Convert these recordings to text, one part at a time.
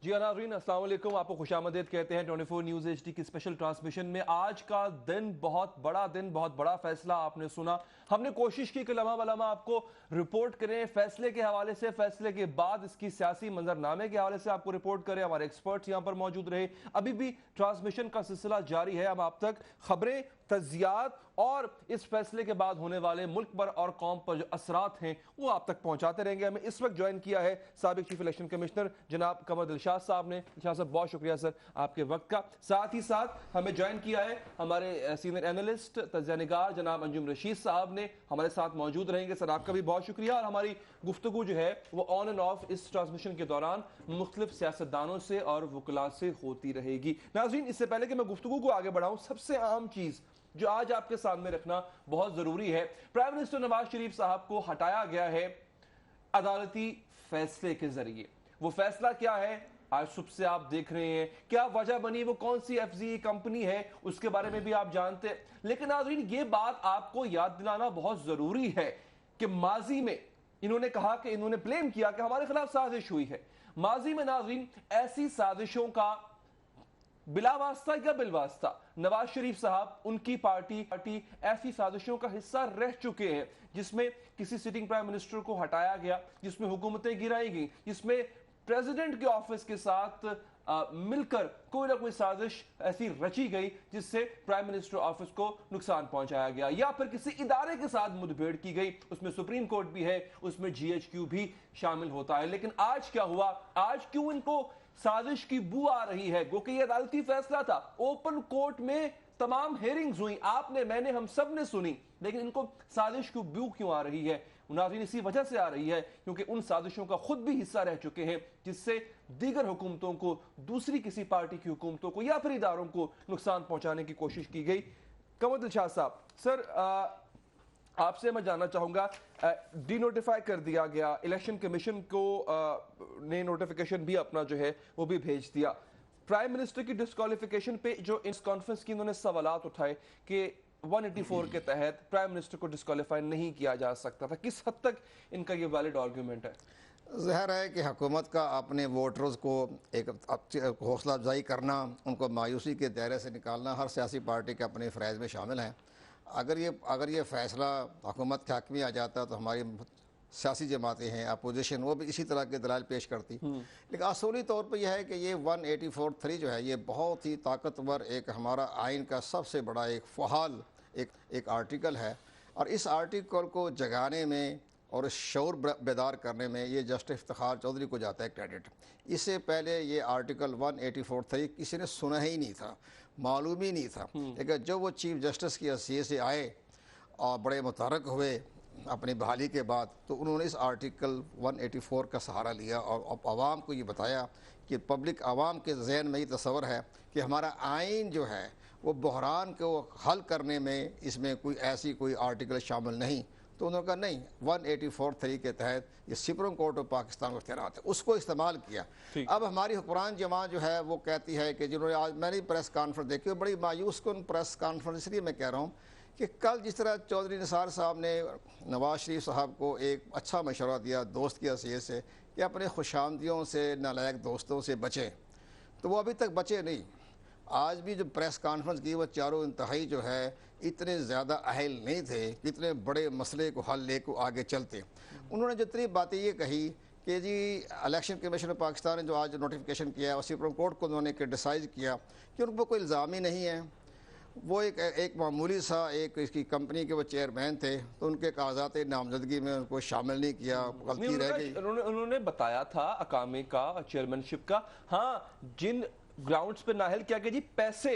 جی नाज़रीन अस्सलाम वालेकुम, आपको खुशामदीद कहते हैं 24 न्यूज़ HD की स्पेशल ट्रांसमिशन में। आज का दिन बहुत बड़ा फैसला आपने सुना। हमने कोशिश की कि लम्हा बलम्हा आपको रिपोर्ट करें फैसले के हवाले से, फैसले के बाद इसकी सियासी मंजरनामे के हवाले से आपको रिपोर्ट करें। हमारे एक्सपर्ट्स यहाँ पर मौजूद रहे। अभी भी ट्रांसमिशन का सिलसिला जारी है। हम आप तक खबरें, तज्जियात और इस फैसले के बाद होने वाले मुल्क पर और कौम पर जो असरात हैं वो आप तक पहुंचाते रहेंगे। हमें इस वक्त ज्वाइन किया है साबिक चीफ इलेक्शन कमिश्नर जनाब कमर दिलशाद साहब ने। दिलशाद साहब बहुत शुक्रिया सर आपके वक्त का। साथ ही साथ हमें ज्वाइन किया है हमारे सीनियर एनालिस्ट तज्जियानिगार जनाब अंजुम रशीद साहब ने, हमारे साथ मौजूद रहेंगे। सर आपका भी बहुत शुक्रिया। और हमारी गुफ्तगू जो है वो ऑन एंड ऑफ इस ट्रांसमिशन के दौरान मुख्तलिफ सियासतदानों से और वकला से होती रहेगी। नाज़रीन, इससे पहले कि मैं गुफ्तगू को आगे बढ़ाऊं, सबसे अहम चीज जो आज आपके सामने रखना बहुत जरूरी है, प्राइम मिनिस्टर नवाज शरीफ साहब को हटाया गया है अदालती फैसले के जरिए। वो फैसला क्या है आज सुबह से आप देख रहे हैं, क्या वजह बनी, वो कौन सी एफजी कंपनी है उसके बारे में भी आप जानते हैं। लेकिन नाज़रीन, ये बात आपको याद दिलाना बहुत जरूरी है कि माजी में इन्होंने कहा कि इन्होंने ब्लेम किया कि हमारे खिलाफ साजिश हुई है। माजी में नाज़रीन ऐसी साजिशों का बिलावास्ता या बिलवास्ता नवाज शरीफ साहब, उनकी पार्टी ऐसी साजिशों का हिस्सा रह चुके हैं जिसमें किसी सिटिंग प्राइम मिनिस्टर को हटाया गया, जिसमें हुकूमतें गिराई गई, जिसमें प्रेसिडेंट के ऑफिस के साथ मिलकर कोई ना कोई साजिश ऐसी रची गई जिससे प्राइम मिनिस्टर ऑफिस को नुकसान पहुंचाया गया, या फिर किसी इदारे के साथ मुठभेड़ की गई। उसमें सुप्रीम कोर्ट भी है, उसमें GHQ भी शामिल होता है। लेकिन आज क्या हुआ, आज क्यों इनको साजिश की बू आ रही है? क्योंकि ये अदालती फैसला था, ओपन कोर्ट में तमाम हेयरिंग्स हुई, आपने, मैंने, हम सब ने सुनी, लेकिन इनको साजिश की बू क्यों आ रही है? नाज़रीन, इसी वजह से आ रही है क्योंकि उन साजिशों का खुद भी हिस्सा रह चुके हैं जिससे दीगर हुकूमतों को, दूसरी किसी पार्टी की हुकूमतों को या फिर इदारों को नुकसान पहुंचाने की कोशिश की गई। कमर दिलशाद साहब, सर आपसे मैं जानना चाहूंगा, डी नोटिफाई कर दिया गया, इलेक्शन कमीशन को ने नोटिफिकेशन भी अपना जो है वो भी भेज दिया। प्राइम मिनिस्टर की डिस्क्वालिफिकेशन पे जो इस कॉन्फ्रेंस की इन्होंने सवालात उठाए कि 184 के तहत प्राइम मिनिस्टर को डिस्क्वालीफाई नहीं किया जा सकता था, किस हद तक इनका ये वैलिड आर्गूमेंट है? ज़ाहिर है कि हुकूमत का अपने वोटर्स को एक हौसला अफजाई करना, उनको मायूसी के दायरे से निकालना हर सियासी पार्टी के अपने फ़राइज़ में शामिल है। अगर ये फ़ैसला हुकूमत के हक़ में आ जाता तो हमारी सियासी जमातें हैं, अपोजिशन, वो भी इसी तरह के दलाइल पेश करती। लेकिन असूली तौर पर यह है कि ये 184(3) जो है ये बहुत ही ताकतवर एक हमारा आइन का सबसे बड़ा एक फ़हाल एक आर्टिकल है, और इस आर्टिकल को जगाने में और शऊर बेदार करने में ये जस्टिस इफ्तिखार चौधरी को जाता है क्रेडिट। इससे पहले ये आर्टिकल 184(3) किसी ने सुना ही नहीं था, मालूम ही नहीं था। लेकिन जब वो चीफ जस्टिस की हैसियत से आए और बड़े मुतहर्रिक हुए अपनी बहाली के बाद, तो उन्होंने इस आर्टिकल 184 का सहारा लिया और आवाम को ये बताया कि पब्लिक आवाम के जहन में ये तस्वर है कि हमारा आइन जो है वो बहरान को हल करने में इसमें कोई आर्टिकल शामिल नहीं। तो उन्होंने कहा नहीं, 184(3) के तहत ये सुप्रीम कोर्ट ऑफ पाकिस्तान को इख्तियारात है, उसको इस्तेमाल किया। अब हमारी हुक्मरान जमात जो है वो कहती है कि जिन्होंने आज मैंने प्रेस कॉन्फ्रेंस देखी, बड़ी मायूस कन प्रेस कॉन्फ्रेंस, इसलिए मैं कह रहा हूँ कि कल जिस तरह चौधरी निसार साहब ने नवाज शरीफ साहब को एक अच्छा मशवरा दिया दोस्त की हैसियत से कि अपने खुशामदियों से, नालायक दोस्तों से बचें, तो वो अभी तक बचे नहीं। आज भी जो प्रेस कॉन्फ्रेंस की वो चारों इंतहाई जो है इतने ज़्यादा अहल नहीं थे कि इतने बड़े मसले को हल ले को आगे चलते। उन्होंने जितनी बातें ये कही कि जी इलेक्शन कमीशन ऑफ पाकिस्तान ने जो आज नोटिफिकेशन किया और सुप्रीम कोर्ट को उन्होंने क्रिटिसाइज़ किया कि उन पर कोई इल्ज़ाम ही नहीं है। वो एक मामूली सा एक इसकी कंपनी के वो चेयरमैन थे, तो उनके कागजात नामजदगी में उनको शामिल नहीं किया, गलती रह गई। उन्होंने बताया था अकामे का, चेयरमैनशिप का, हाँ, जिन ग्राउंड्स पे नाहल क्या जी पैसे,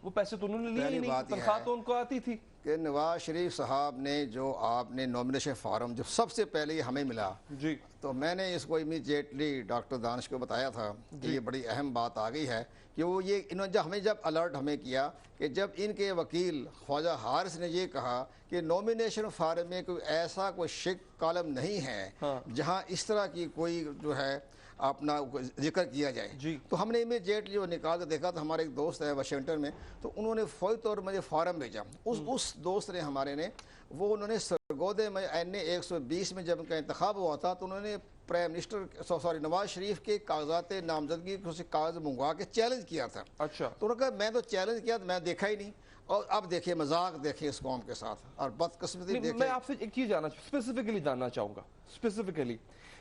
वो पैसे तो उन्होंने लिए नहीं, तनख्वाह तो उनको आती थी। कि नवाज शरीफ साहब ने जो आपने नॉमिनेशन फार्म जो सबसे पहले हमें मिला जी, तो मैंने इसको इमीडिएटली डॉक्टर दानिश को बताया था कि ये बड़ी अहम बात आ गई है कि वो ये इन्होंने जब अलर्ट हमें किया कि जब इनके वकील ख्वाजा हारिस ने ये कहा कि नॉमिनेशन फार्म में कोई ऐसा कोई शिक कॉलम नहीं है जहां इस तरह की कोई जो है अपना जिक्र किया जाए, तो हमने इमीडिएटली वो निकाल कर देखा। तो हमारे एक दोस्त है वाशिंगटन में, तो उन्होंने फौरी तौर पर मुझे फार्म भेजा। उस दोस्त ने उन्होंने सरगोदे में NA 120 में जब उनका इंतखाब हुआ था तो उन्होंने prime minister sorry Nawaz Sharif کے کاغذات نامزدگی سے کاغذ منگوا کے چیلنج کیا تھا. اچھا تو انہوں نے کہا میں تو چیلنج کیا میں دیکھا ہی نہیں. اور اب دیکھیں مذاق دیکھیں اس قوم کے ساتھ اور بدقسمتی دیکھیں. میں آپ سے ایک چیز اسپیسیفکلی جاننا چاہوں گا. اسپیسیفکلی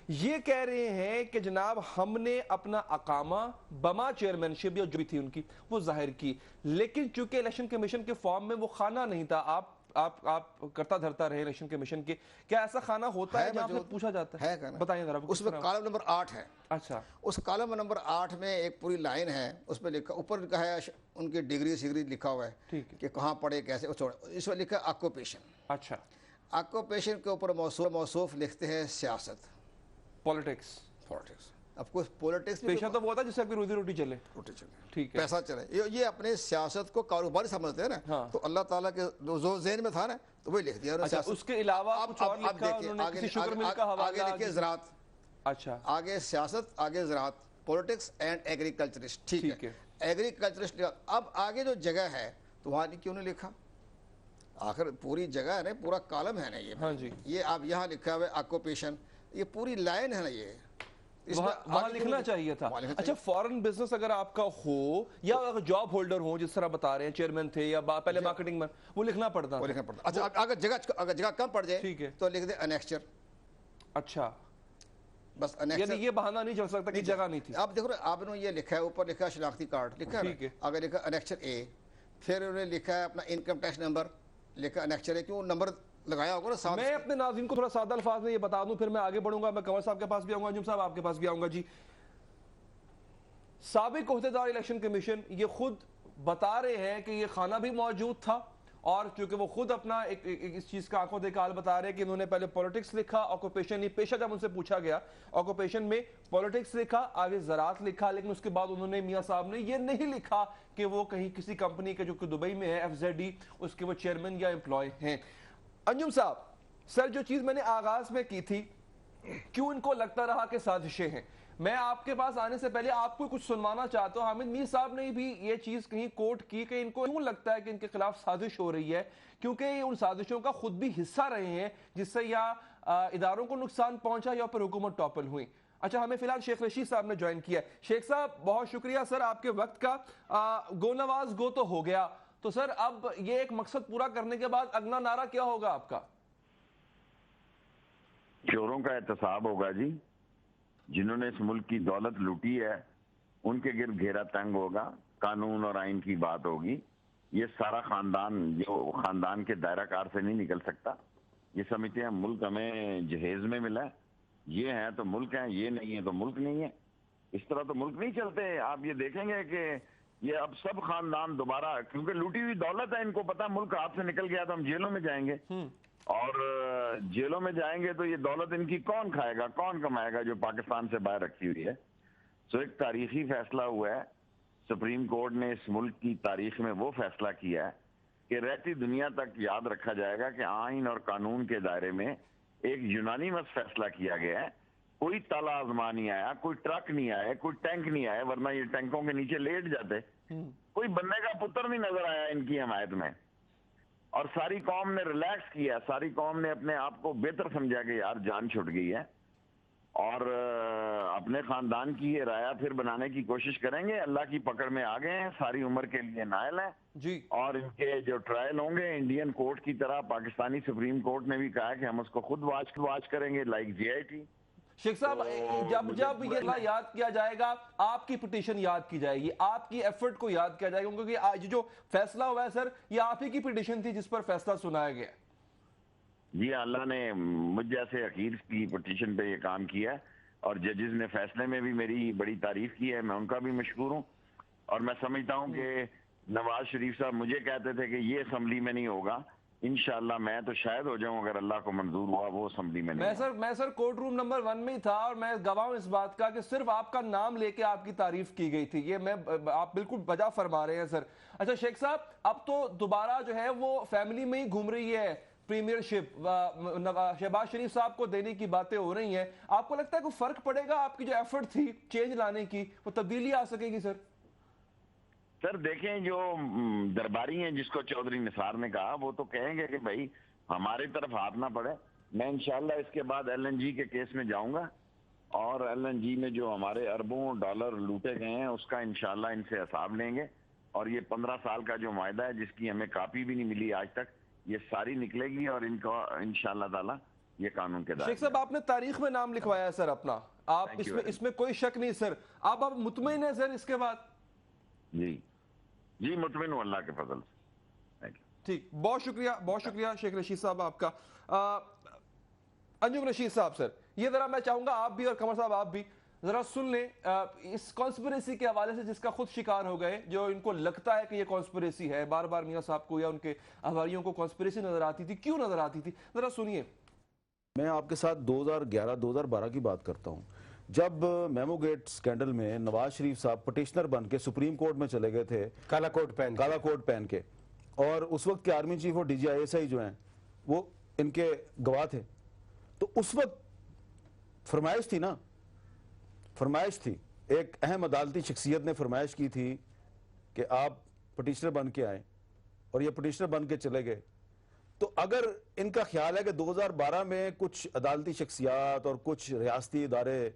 یہ کہہ رہے ہیں کہ جناب ہم نے اپنا اقامہ بما چیئرمین شپ یا جو بھی تھی ان کی وہ ظاہر کی, لیکن چونکہ الیکشن کمیشن کے فارم میں وہ خانہ نہیں تھا, آپ کرتا دھرتا رہے الیکشن کمیشن کے, کیا ایسا خانہ ہوتا ہے جہاں پہ پوچھا جاتا ہے؟ بتائیں ذرا. اس میں کالم نمبر 8 ہے. اچھا, اس کالم نمبر 8 میں ایک پوری لائن ہے, اس پہ لکھا اوپر لکھا ہے ان کی ڈگری سگری لکھا ہوا ہے کہ کہاں پڑھے کیسے, اس میں لکھا ہے آکوپیشن. اچھا, آکوپیشن کے اوپر موصوف لکھتے ہیں سیاست, پولیٹکس. اب کوئی پولیٹکس پیشہ تو وہ تھا جس سے آپ کی روزی روٹی چلے, ٹھیک ہے, پیسہ چلے. یہ اپنے سیاست کو کاروباری سمجھتے ہیں نا, تو اللہ تعالیٰ کے جو ذہن میں تھا نا تو وہی لکھ دیا. اس کے علاوہ کچھ اور لکھا انہوں نے, کسی شوگر مل کا حوالہ, آگے لکھے زراعت. اچھا, آگے سیاست, آگے زراعت, پولیٹکس اینڈ ایگریکلچرسٹ. ٹھیک ہے, ایگریکلچرسٹ. اب آگے جو جگہ ہے تو وہاں کیوں نہیں لکھا؟ آخر پوری جگہ ہے نا, پورا کالم ہے نا یہ. ہاں جی, یہ آپ یہاں لکھا ہوا ہے آکوپیشن, یہ پوری لائن ہے نا, یہ وہاں لکھنا چاہیے تھا. اچھا, فورن بزنس اگر آپ کا ہو یا جاب ہولڈر ہو جس طرح بتا رہے ہیں, چیئرمین تھے یا پہلے مارکیٹنگ میں, وہ لکھنا پڑتا. اچھا, اگر جگہ کم پڑ جائے تو لکھ دیں انیکسچر. اچھا, بس یعنی یہ بہانہ نہیں چل سکتا کہ جگہ نہیں تھی. آپ دیکھو آپ نے یہ لکھا ہے, اوپر لکھا ہے شناختی کارڈ لکھا ہے, آگے لکھا انیکسچر اے, پھر انہوں نے لکھا ہے اپنا انکم ٹیکس نمبر, لکھا انیکسچر اے, کیوں نمبر لگایا ہوگا نا ساتھ. میں اپنے ناظرین کو تھوڑا سادہ الفاظ میں یہ بتا دوں, پھر میں آگے بڑھوں گا. میں کنور صاحب کے پاس بھی آؤں گا, انجم صاحب آپ کے پاس بھی آؤں گا. جی, سابق عہدیدار الیکشن کمیشن یہ خود بتا رہے ہیں کہ یہ خانہ بھی موجود تھا, اور چونکہ وہ خود اپنا اس چیز کا آنکھوں دیکھ حال بتا رہے ہیں کہ انہوں نے پہلے پولیٹکس لکھا, آکوپیشن نہیں, پیشہ جب ان سے پوچھا گیا آکوپیشن میں پولیٹکس لکھا, آگے زراعت لکھا, لیکن اس کے بعد انہوں نے میاں صاحب نے یہ نہیں لکھا کہ وہ کہیں کسی کمپنی کے جو کہ دبئی میں ہے FZD, اس کے وہ چیئرمین یا امپلائی ہیں. انجم صاحب, سر جو چیز میں نے آغاز میں کی تھی, کیوں ان کو لگتا رہا کہ سازشیں ہیں, میں آپ کے پاس آنے سے پہلے آپ کو کچھ سنوانا چاہتا ہوں. حامد میر صاحب نے بھی یہ چیز کہیں کوٹ کی کہ ان کو کیوں لگتا ہے کہ ان کے خلاف سازش ہو رہی ہے, کیونکہ یہ ان سازشوں کا خود بھی حصہ رہے ہیں جس سے یا اداروں کو نقصان پہنچا یا پھر حکومت ٹاپل ہوئی. اچھا, ہمیں فی الحال شیخ رشید صاحب نے جوائن کیا ہے. شیخ صاحب بہت شکریہ سر آپ کے وقت کا. گو نواز گو تو ہو گیا, تو سر اب یہ ایک مقصد پورا کرنے کے بعد اگلا نعرہ کیا ہوگا آپ کا؟ چوروں کا احتساب ہوگا جی, جنہوں نے اس ملک کی دولت لوٹی ہے ان کے گرد گھیرا تنگ ہوگا, قانون اور آئین کی بات ہوگی. یہ سارا خاندان جو خاندان کے دائرہ کار سے نہیں نکل سکتا. یہ سمجھتے ہیں ملک ہمیں جہیز میں ملا ہے, یہ ہے تو ملک ہے, یہ نہیں ہے تو ملک نہیں ہے. اس طرح تو ملک نہیں چلتے. آپ یہ دیکھیں گے کہ یہ اب سب خاندان دوبارہ, کیونکہ لوٹی ہوئی دولت ہے, ان کو پتا ملک ہاتھ سے نکل گیا تو ہم جیلوں میں جائیں گے, اور جیلوں میں جائیں گے تو یہ دولت ان کی کون کھائے گا, کون کمائے گا جو پاکستان سے باہر رکھی ہوئی ہے. سو ایک تاریخی فیصلہ ہوا ہے. سپریم کورٹ نے اس ملک کی تاریخ میں وہ فیصلہ کیا ہے کہ رہتی دنیا تک یاد رکھا جائے گا کہ آئین اور قانون کے دائرے میں ایک یونانیمس فیصلہ کیا گیا ہے. کوئی تالا آزما نہیں آیا, کوئی ٹرک نہیں آیا, کوئی ٹینک نہیں آیا, ورنہ یہ ٹینکوں کے نیچے لیٹ جاتے. کوئی بندے کا پتر نہیں نظر آیا ان کی حمایت میں, اور ساری قوم نے ریلیکس کیا, ساری قوم نے اپنے آپ کو بہتر سمجھا کہ یار جان چھٹ گئی ہے, اور اپنے خاندان کی یہ رایا پھر بنانے کی کوشش کریں گے. اللہ کی پکڑ میں آ گئے ہیں, ساری عمر کے لیے نائل ہیں جی, اور ان کے جو ٹرائل ہوں گے انڈین کورٹ کی طرح, پاکستانی سپریم کورٹ نے بھی کہا کہ ہم اس کو خود واچ کریں گے لائک GIT. شیخ صاحب, جب یہ یاد کیا جائے گا, آپ کی پٹیشن یاد کی جائے گی, آپ کی ایفرٹ کو یاد کیا جائے گا, کیونکہ آج جو فیصلہ ہوا ہے سر یہ آپ ہی کی پٹیشن تھی جس پر فیصلہ سنایا گیا. جی, اللہ نے مجھ جیسے حقیر کی پٹیشن پہ یہ کام کیا ہے, اور ججز نے فیصلے میں بھی میری بڑی تعریف کی ہے, میں ان کا بھی مشکور ہوں. اور میں سمجھتا ہوں کہ نواز شریف صاحب مجھے کہتے تھے کہ یہ اسمبلی میں نہیں ہوگا, انشاءاللہ میں تو شاید ہو جاؤں اگر اللہ کو منظور ہوا وہ اسمبلی میں نہیں. میں سر کورٹ روم نمبر 1 میں ہی تھا, اور میں گواہ ہوں اس بات کا کہ صرف آپ کا نام لے کے آپ کی تعریف کی گئی تھی. یہ آپ بالکل بجا فرما رہے ہیں سر. اچھا شیخ صاحب, اب تو دوبارہ جو ہے وہ فیملی میں ہی گھوم رہی ہے پریمیئر شپ, شہباز شریف صاحب کو دینے کی باتیں ہو رہی ہیں. آپ کو لگتا ہے کوئی فرق پڑے گا, آپ کی جو ایفرٹ تھی چینج لانے کی وہ تبدیلی آ سکے گی سر؟ سر دیکھیں, جو درباری ہیں جس کو چودھری نثار نے کہا, وہ تو کہیں گے کہ بھائی ہماری طرف ہاتھ نہ پڑے. میں انشاءاللہ اس کے بعد LNG کے کیس میں جاؤں گا, اور LNG میں جو ہمارے اربوں ڈالر لوٹے گئے ہیں اس کا انشاءاللہ ان سے حساب لیں گے. اور یہ 15 سال کا جو معاہدہ ہے جس کی ہمیں کاپی بھی نہیں ملی آج تک, یہ ساری نکلے گی اور ان کو انشاءاللہ تعالی یہ قانون کے دائرے. شیخ صاحب آپ نے تاریخ میں نام لکھوایا ہے سر اپنا, آپ اس میں کوئی شک نہیں سر. آپ مطمئن ہیں سر اس کے بعد؟ جی مطمئن ہوں اللہ کے فضل سے. ٹھیک, بہت شکریہ شیخ رشید صاحب آپ کا. انجم رشید صاحب سر, یہ ذرا میں چاہوں گا آپ بھی اور قمر صاحب آپ بھی ذرا سن لیں اس کانسپریسی کے حوالے سے جس کا خود شکار ہو گئے, جو ان کو لگتا ہے کہ یہ کانسپریسی ہے. بار بار میاں صاحب کو یا ان کے احواریوں کو کانسپریسی نظر آتی تھی, کیوں نظر آتی تھی, ذرا سنیے. میں آپ کے ساتھ 2011-2012 کی بات کرتا ہوں, جب میمو گیٹ سکینڈل میں نواز شریف صاحب پٹیشنر بن کے سپریم کورٹ میں چلے گئے تھے کالا کوٹ پہن کے, اور اس وقت کے آرمی چیف اور DGI جو ہیں وہ ان کے گواہ تھے. تو اس وقت فرمائش تھی, ایک اہم عدالتی شخصیت نے فرمائش کی تھی کہ آپ پٹیشنر بن کے آئیں, اور یہ پٹیشنر بن کے چلے گئے. تو اگر ان کا خیال ہے کہ 2012 میں کچھ عدالتی شخصیات اور کچھ ریاستی ادارے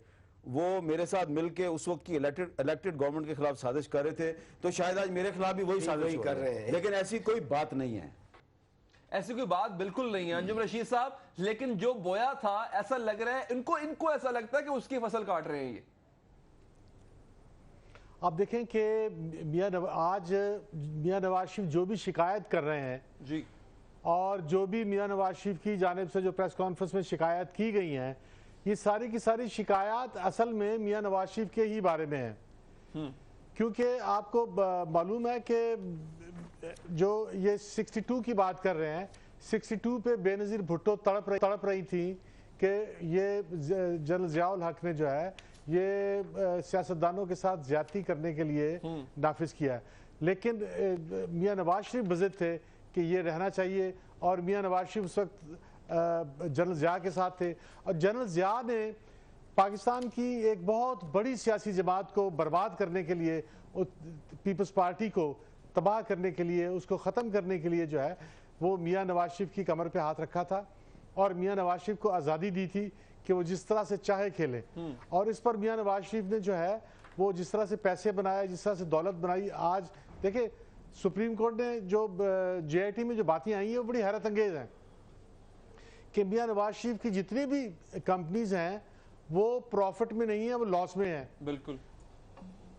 وہ میرے ساتھ مل کے اس وقت کی الیکٹڈ گورنمنٹ کے خلاف سازش کر رہے تھے, تو شاید آج میرے خلاف بھی وہی سازش کر رہے ہیں. لیکن ایسی کوئی بات نہیں ہے, ایسی کوئی بات بالکل نہیں ہے انجم رشید صاحب. لیکن جو بویا تھا ایسا لگ رہا ہے ان کو ایسا لگتا ہے کہ اس کی فصل کاٹ رہے ہیں یہ. آپ دیکھیں کہ آج میاں نواز شریف جو بھی شکایت کر رہے ہیں جی, اور جو بھی میاں نواز شریف کی جانب سے جو پریس کانفرنس میں شکایت کی گئی ہیں, یہ ساری کی ساری شکایات اصل میں میاں نواز شریف کے ہی بارے میں ہیں. کیونکہ آپ کو معلوم ہے کہ جو یہ 62 کی بات کر رہے ہیں, 62 پہ بے نظیر بھٹو تڑپ رہی تھی کہ یہ جنرل ضیاء الحق نے جو ہے یہ سیاستدانوں کے ساتھ زیادتی کرنے کے لیے نافذ کیا ہے. لیکن میاں نواز شریف بضد تھے کہ یہ رہنا چاہیے, اور میاں نواز شریف اس وقت جنرل ضیاء کے ساتھ تھے. اور جنرل ضیاء نے پاکستان کی ایک بہت بڑی سیاسی جماعت کو برباد کرنے کے لیے, پیپلز پارٹی کو تباہ کرنے کے لیے, اس کو ختم کرنے کے لیے جو ہے وہ میاں نواز شریف کی کمر پہ ہاتھ رکھا تھا, اور میاں نواز شریف کو آزادی دی تھی کہ وہ جس طرح سے چاہے کھیلے. اور اس پر میاں نواز شریف نے جو ہے وہ جس طرح سے پیسے بنائے, جس طرح سے دولت بنائی. آج دیکھیں سپریم کورٹ نے جو JIT میں جو باتیں آئی ہیں وہ بڑی حیرت انگیز ہیں کہ میاں نواز شریف کی جتنی بھی کمپنیز ہیں وہ پروفٹ میں نہیں ہیں, وہ لاس میں ہیں. بالکل.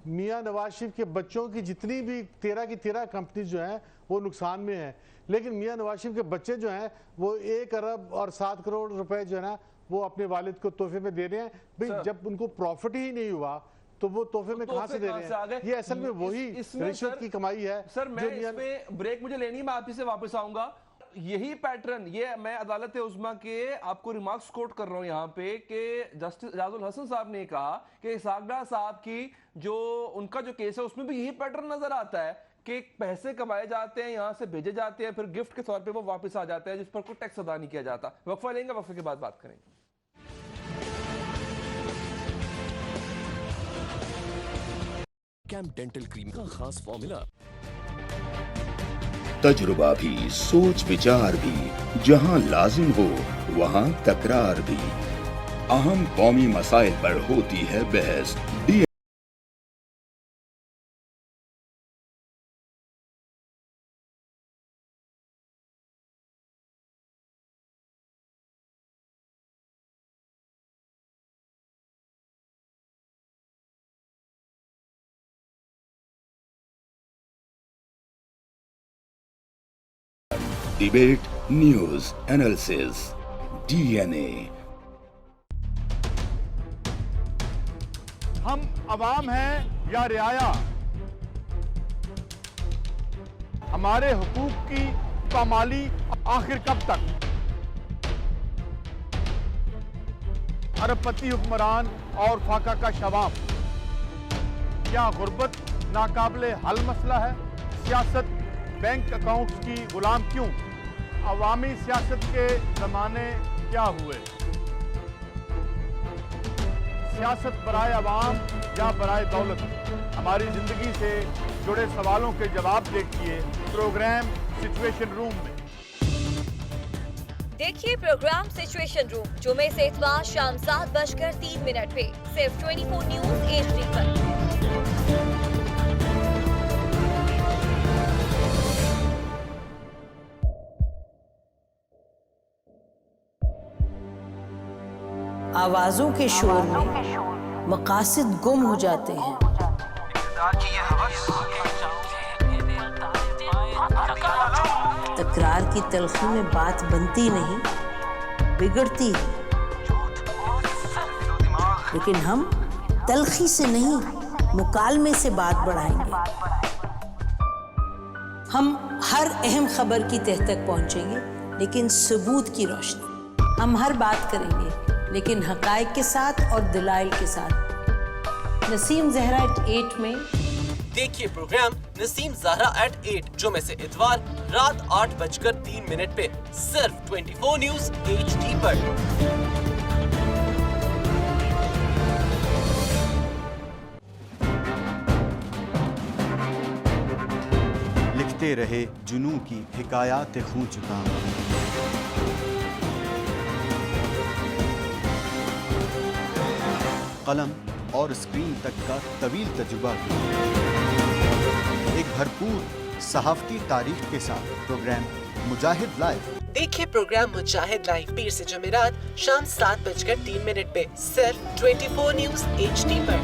میاں نواز شریف کے بچوں کی جتنی بھی 13 کی 13 کمپنیز جو ہیں وہ نقصان میں ہیں. لیکن میاں نواز شریف کے بچے جو ہیں وہ 1 ارب اور 7 کروڑ روپے جو ہے نا وہ اپنے والد کو تحفے میں دے رہے ہیں. بھئی جب ان کو پروفٹ ہی نہیں ہوا تو وہ تحفے میں کہاں سے دے رہے ہیں؟ یہ اصل میں وہی رشوت کی کمائی ہے. سر میں اس میں بریک مجھے لینی, میں آپ ہی سے واپس آؤں گا. یہی پیٹرن, یہ میں عدالت عظمیٰ کے آپ کو ریمارکس کوٹ کر رہا ہوں یہاں پہ کہ جسٹس اعجاز الحسن صاحب نے کہا کہ اسحاق ڈار صاحب کی جو ان کا جو کیس ہے اس میں بھی یہی پیٹرن نظر آتا ہے کہ پیسے کمائے جاتے ہیں, یہاں سے بھیجے جاتے ہیں, پھر گفٹ کے طور پہ وہ واپس آ جاتے ہیں جس پر کوئی ٹیکس ادا نہیں کیا جاتا. وقفہ لیں گے, وقفے کے بعد بات کریں گے. کیمپ ڈینٹل کریم کا خاص فارمولا, تجربہ بھی, سوچ وچار بھی, جہاں لازم ہو وہاں تکرار بھی, اہم قومی مسائل پر ہوتی ہے بحث. Debate news analysis DNA. ہم عوام ہیں یا رعایا؟ ہمارے حقوق کی پامالی آخر کب تک؟ ارب پتی حکمران اور فاقہ کا شوام. کیا غربت ناقابل حل مسئلہ ہے؟ سیاست بینک اکاؤنٹس کی غلام کیوں؟ عوامی سیاست کے زمانے کیا ہوئے؟ سیاست برائے عوام یا برائے دولت؟ ہماری زندگی سے جڑے سوالوں کے جواب دیکھیے پروگرام سچویشن روم میں. देखिए प्रोग्राम सिचुएशन रूम जुमे से इतवार शाम 7:03 पे सिर्फ 24 न्यूज HD पर। आवाजों के शोर में मकासद गुम हो जाते हैं। तकरार की तलखी में बात बनती नहीं, बिगड़ती है। लेकिन हम तलखी से नहीं, मुकालमे से बात बढ़ाएंगे। हम हर अहम खबर की तह तक पहुंचेंगे, लेकिन सबूत की रोशनी। हम हर बात करेंगे, लेकिन हकायक के साथ और दलाइल के साथ। नसीम जहरा @8 में देखिए प्रोग्राम नसीम ज़हरा @8 जुमे से इतवार रात 8:03 पे सिर्फ 24 न्यूज HD पर। लिखते रहे जुनू की हिकायात खूं चुका। कलम और स्क्रीन तक का तवील तजुर्बा एक भरपूर सहाफती तारीख के साथ प्रोग्राम मुजाहिद लाइव। देखिए प्रोग्राम मुजाहिद लाइव पीर से जुमेरात शाम 7:03 पे सिर्फ 24 न्यूज HD पर।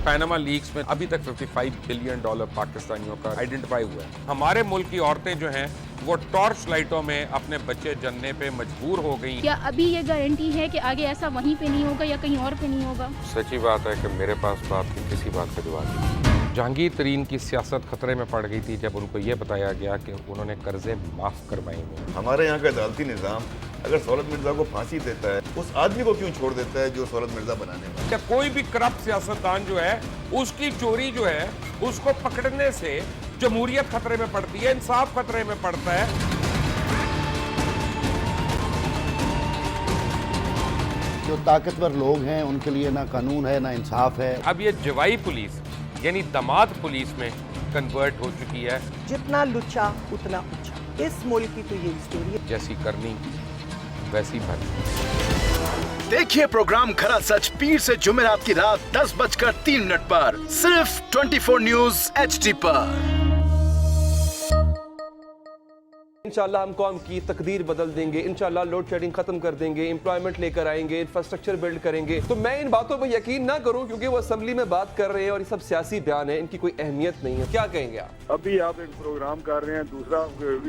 पैनामा लीक्स में अभी तक $55 बिलियन पाकिस्तानियों का आइडेंटिफाई हुआ है। हमारे मुल्क की औरतें जो हैं वो टॉर्च लाइटों में अपने बच्चे जनने पे मजबूर हो गई। क्या अभी ये गारंटी है कि आगे ऐसा वहीं पे नहीं होगा या कहीं और पे नहीं होगा? सच्ची बात है कि मेरे पास बाप की किसी बात का जवाब नहीं। जहांगीर तरीन की सियासत खतरे में पड़ गई थी जब उनको ये बताया गया कि उन्होंने कर्जे माफ करवाएंगे। हमारे यहाँ का अदालती निज़ाम अगर सौलत मिर्जा को फांसी देता है, उस आदमी को क्यों छोड़ देता है जो सौलत मिर्जा बनाने वाला? क्या कोई भी करप्ट सियासतदान जो है उसकी चोरी जो है उसको पकड़ने से जमहूरियत खतरे में पड़ती है, इंसाफ खतरे में पड़ता है। जो ताकतवर लोग हैं उनके लिए ना कानून है ना इंसाफ है। अब ये जवाई पुलिस यानी दामाद पुलिस में कन्वर्ट हो चुकी है। जितना लुच्चा उतना ऊंचा, इस मुल्क की तो ये स्टोरी है। जैसी करनी वैसी भरनी। देखिए प्रोग्राम खरा सच पीर से जुमेरात की रात 10:03 पर सिर्फ 24 न्यूज HD पर। इंशाल्लाह हम कौम की तकदीर बदल देंगे, इंशाल्लाह लोड शेडिंग खत्म कर देंगे, एम्प्लॉयमेंट लेकर आएंगे, इंफ्रास्ट्रक्चर बिल्ड करेंगे। तो मैं इन बातों पर यकीन ना करूं क्योंकि वो असेंबली में बात कर रहे हैं और ये सब सियासी बयान है, इनकी कोई अहमियत नहीं है। क्या कहेंगे आप? अभी आप एक प्रोग्राम कर रहे हैं, दूसरा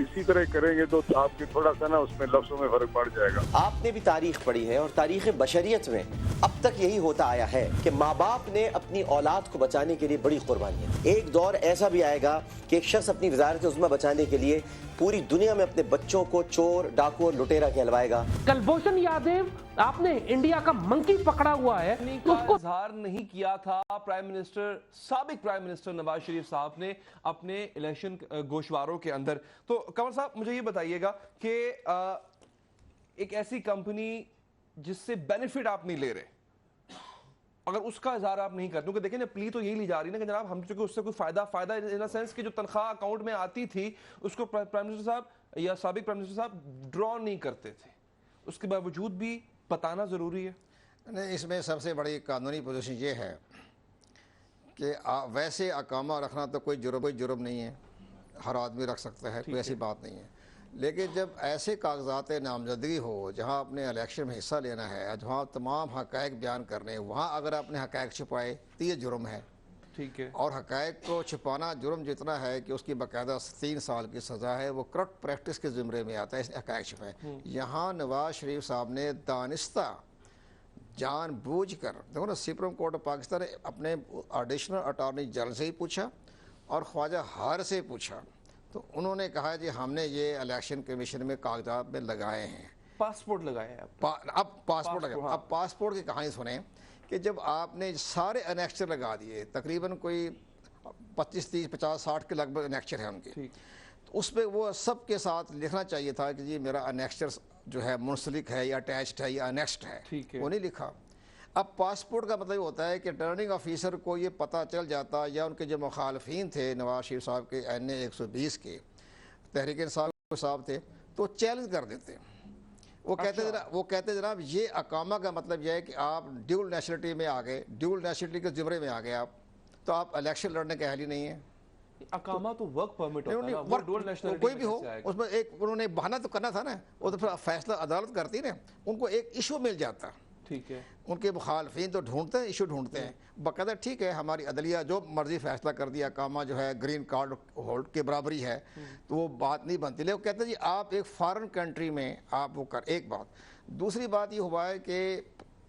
इसी तरह करेंगे तो आपके थोड़ा सा ना उसमें लफ्जों में फर्क पड़ जाएगा। आपने भी तारीख पढ़ी है और तारीख बशरियत में अब तक यही होता आया है कि माँ बाप ने अपनी औलाद को बचाने के लिए बड़ी कुर्बानियां। एक दौर ऐसा भी आएगा कि एक शख्स अपनी वजारत उज़्मा बचाने के लिए पूरी दुनिया में अपने बच्चों को चोर, डाकू और लुटेरा कहलवाएगा। कुलभूषण यादव आपने इंडिया का मंकी पकड़ा हुआ है, उसको इजहार नहीं किया था प्राइम मिनिस्टर, साबिक प्राइम मिनिस्टर नवाज शरीफ साहब ने अपने इलेक्शन गोशवारों के अंदर। तो कंवर साहब मुझे ये बताइएगा कि एक ऐसी कंपनी जिससे बेनिफिट आप नहीं ले रहे, अगर उसका इजहार आप नहीं करते, क्योंकि देखिए ना प्ली तो यही ली जा रही है ना कि जनाब हम चूंकि उससे कोई फायदा इन सेंस कि जो तनख्वाह अकाउंट में आती थी उसको प्राइम मिनिस्टर साहब या साबिक प्राइम मिनिस्टर साहब ड्रॉ नहीं करते थे, उसके बावजूद भी बताना ज़रूरी है। नहीं, इसमें सबसे बड़ी कानूनी पोजीशन ये है कि वैसे अकामा रखना तो कोई जुर्म नहीं है, हर आदमी रख सकता है, कोई ऐसी बात नहीं है। लेकिन जब ऐसे कागजात नामजदगी हो जहाँ अपने इलेक्शन में हिस्सा लेना है, जहाँ तमाम हक़ाइक़ बयान करने, वहाँ अगर आपने हक़ाइक़ छुपाए तो ये जुर्म है। ठीक है। और हक़ाइक़ को छुपाना जुर्म जितना है कि उसकी बाकायदा 3 साल की सज़ा है, वो करप्ट प्रैक्टिस के ज़िम्मे में आता है हक़ाइक़ छुपाए। यहाँ नवाज शरीफ साहब ने दानिस्ता जानबूझकर, देखो ना, सुप्रीम कोर्ट ऑफ पाकिस्तान ने अपने एडिशनल अटॉर्नी जनरल से ही पूछा और ख्वाजा हार से पूछा, तो उन्होंने कहा कि हमने ये इलेक्शन कमीशन में कागजात में लगाए हैं, पासपोर्ट लगाए हैं। अब पासपोर्ट लगाए। अब पासपोर्ट की कहानी सुने कि जब आपने सारे अनेक्चर लगा दिए, तकरीबन कोई 25, 30, 50, 60 के लगभग अनेक्चर है उनके, तो उस पर वो सब के साथ लिखना चाहिए था कि जी मेरा अनेक्चर जो है मुंसलिक है या अटैच्ड है या अनेक्स्ड है, वो नहीं लिखा। अब पासपोर्ट का मतलब होता है कि रिटर्निंग ऑफिसर को ये पता चल जाता, या उनके जो मुखालफिन थे नवाज शरीफ साहब के NA 120 के, तहरीक इंसाफ साहब थे, तो चैलेंज कर देते। वो कहते जनाब ये अकामा का मतलब यह है कि आप ड्यूल नेशनलिटी में आ गए, ड्यूल नेशनलिटी के ज़िम्मे में आ गए आप, तो आप इलेक्शन लड़ने के अहल ही नहीं है। अकामा तो वर्क परमिट होता है ना, वो डुअल नेशनलिटी कोई भी हो, उसमें एक उन्होंने बहाना तो करना था ना, वो तो फिर फैसला अदालत करती ना, उनको एक इशू मिल जाता। ठीक है, उनके मुखालफिन तो ढूंढते हैं, इशू ढूंढते हैं बाकायदा। ठीक है, हमारी अदलिया जो मर्जी फैसला कर दिया, कामा जो है ग्रीन कार्ड होल्ड के बराबरी है, तो वो बात नहीं बनती। लेकिन कहते हैं जी आप एक फॉरेन कंट्री में आप वो कर, एक बात। दूसरी बात ये हुआ है कि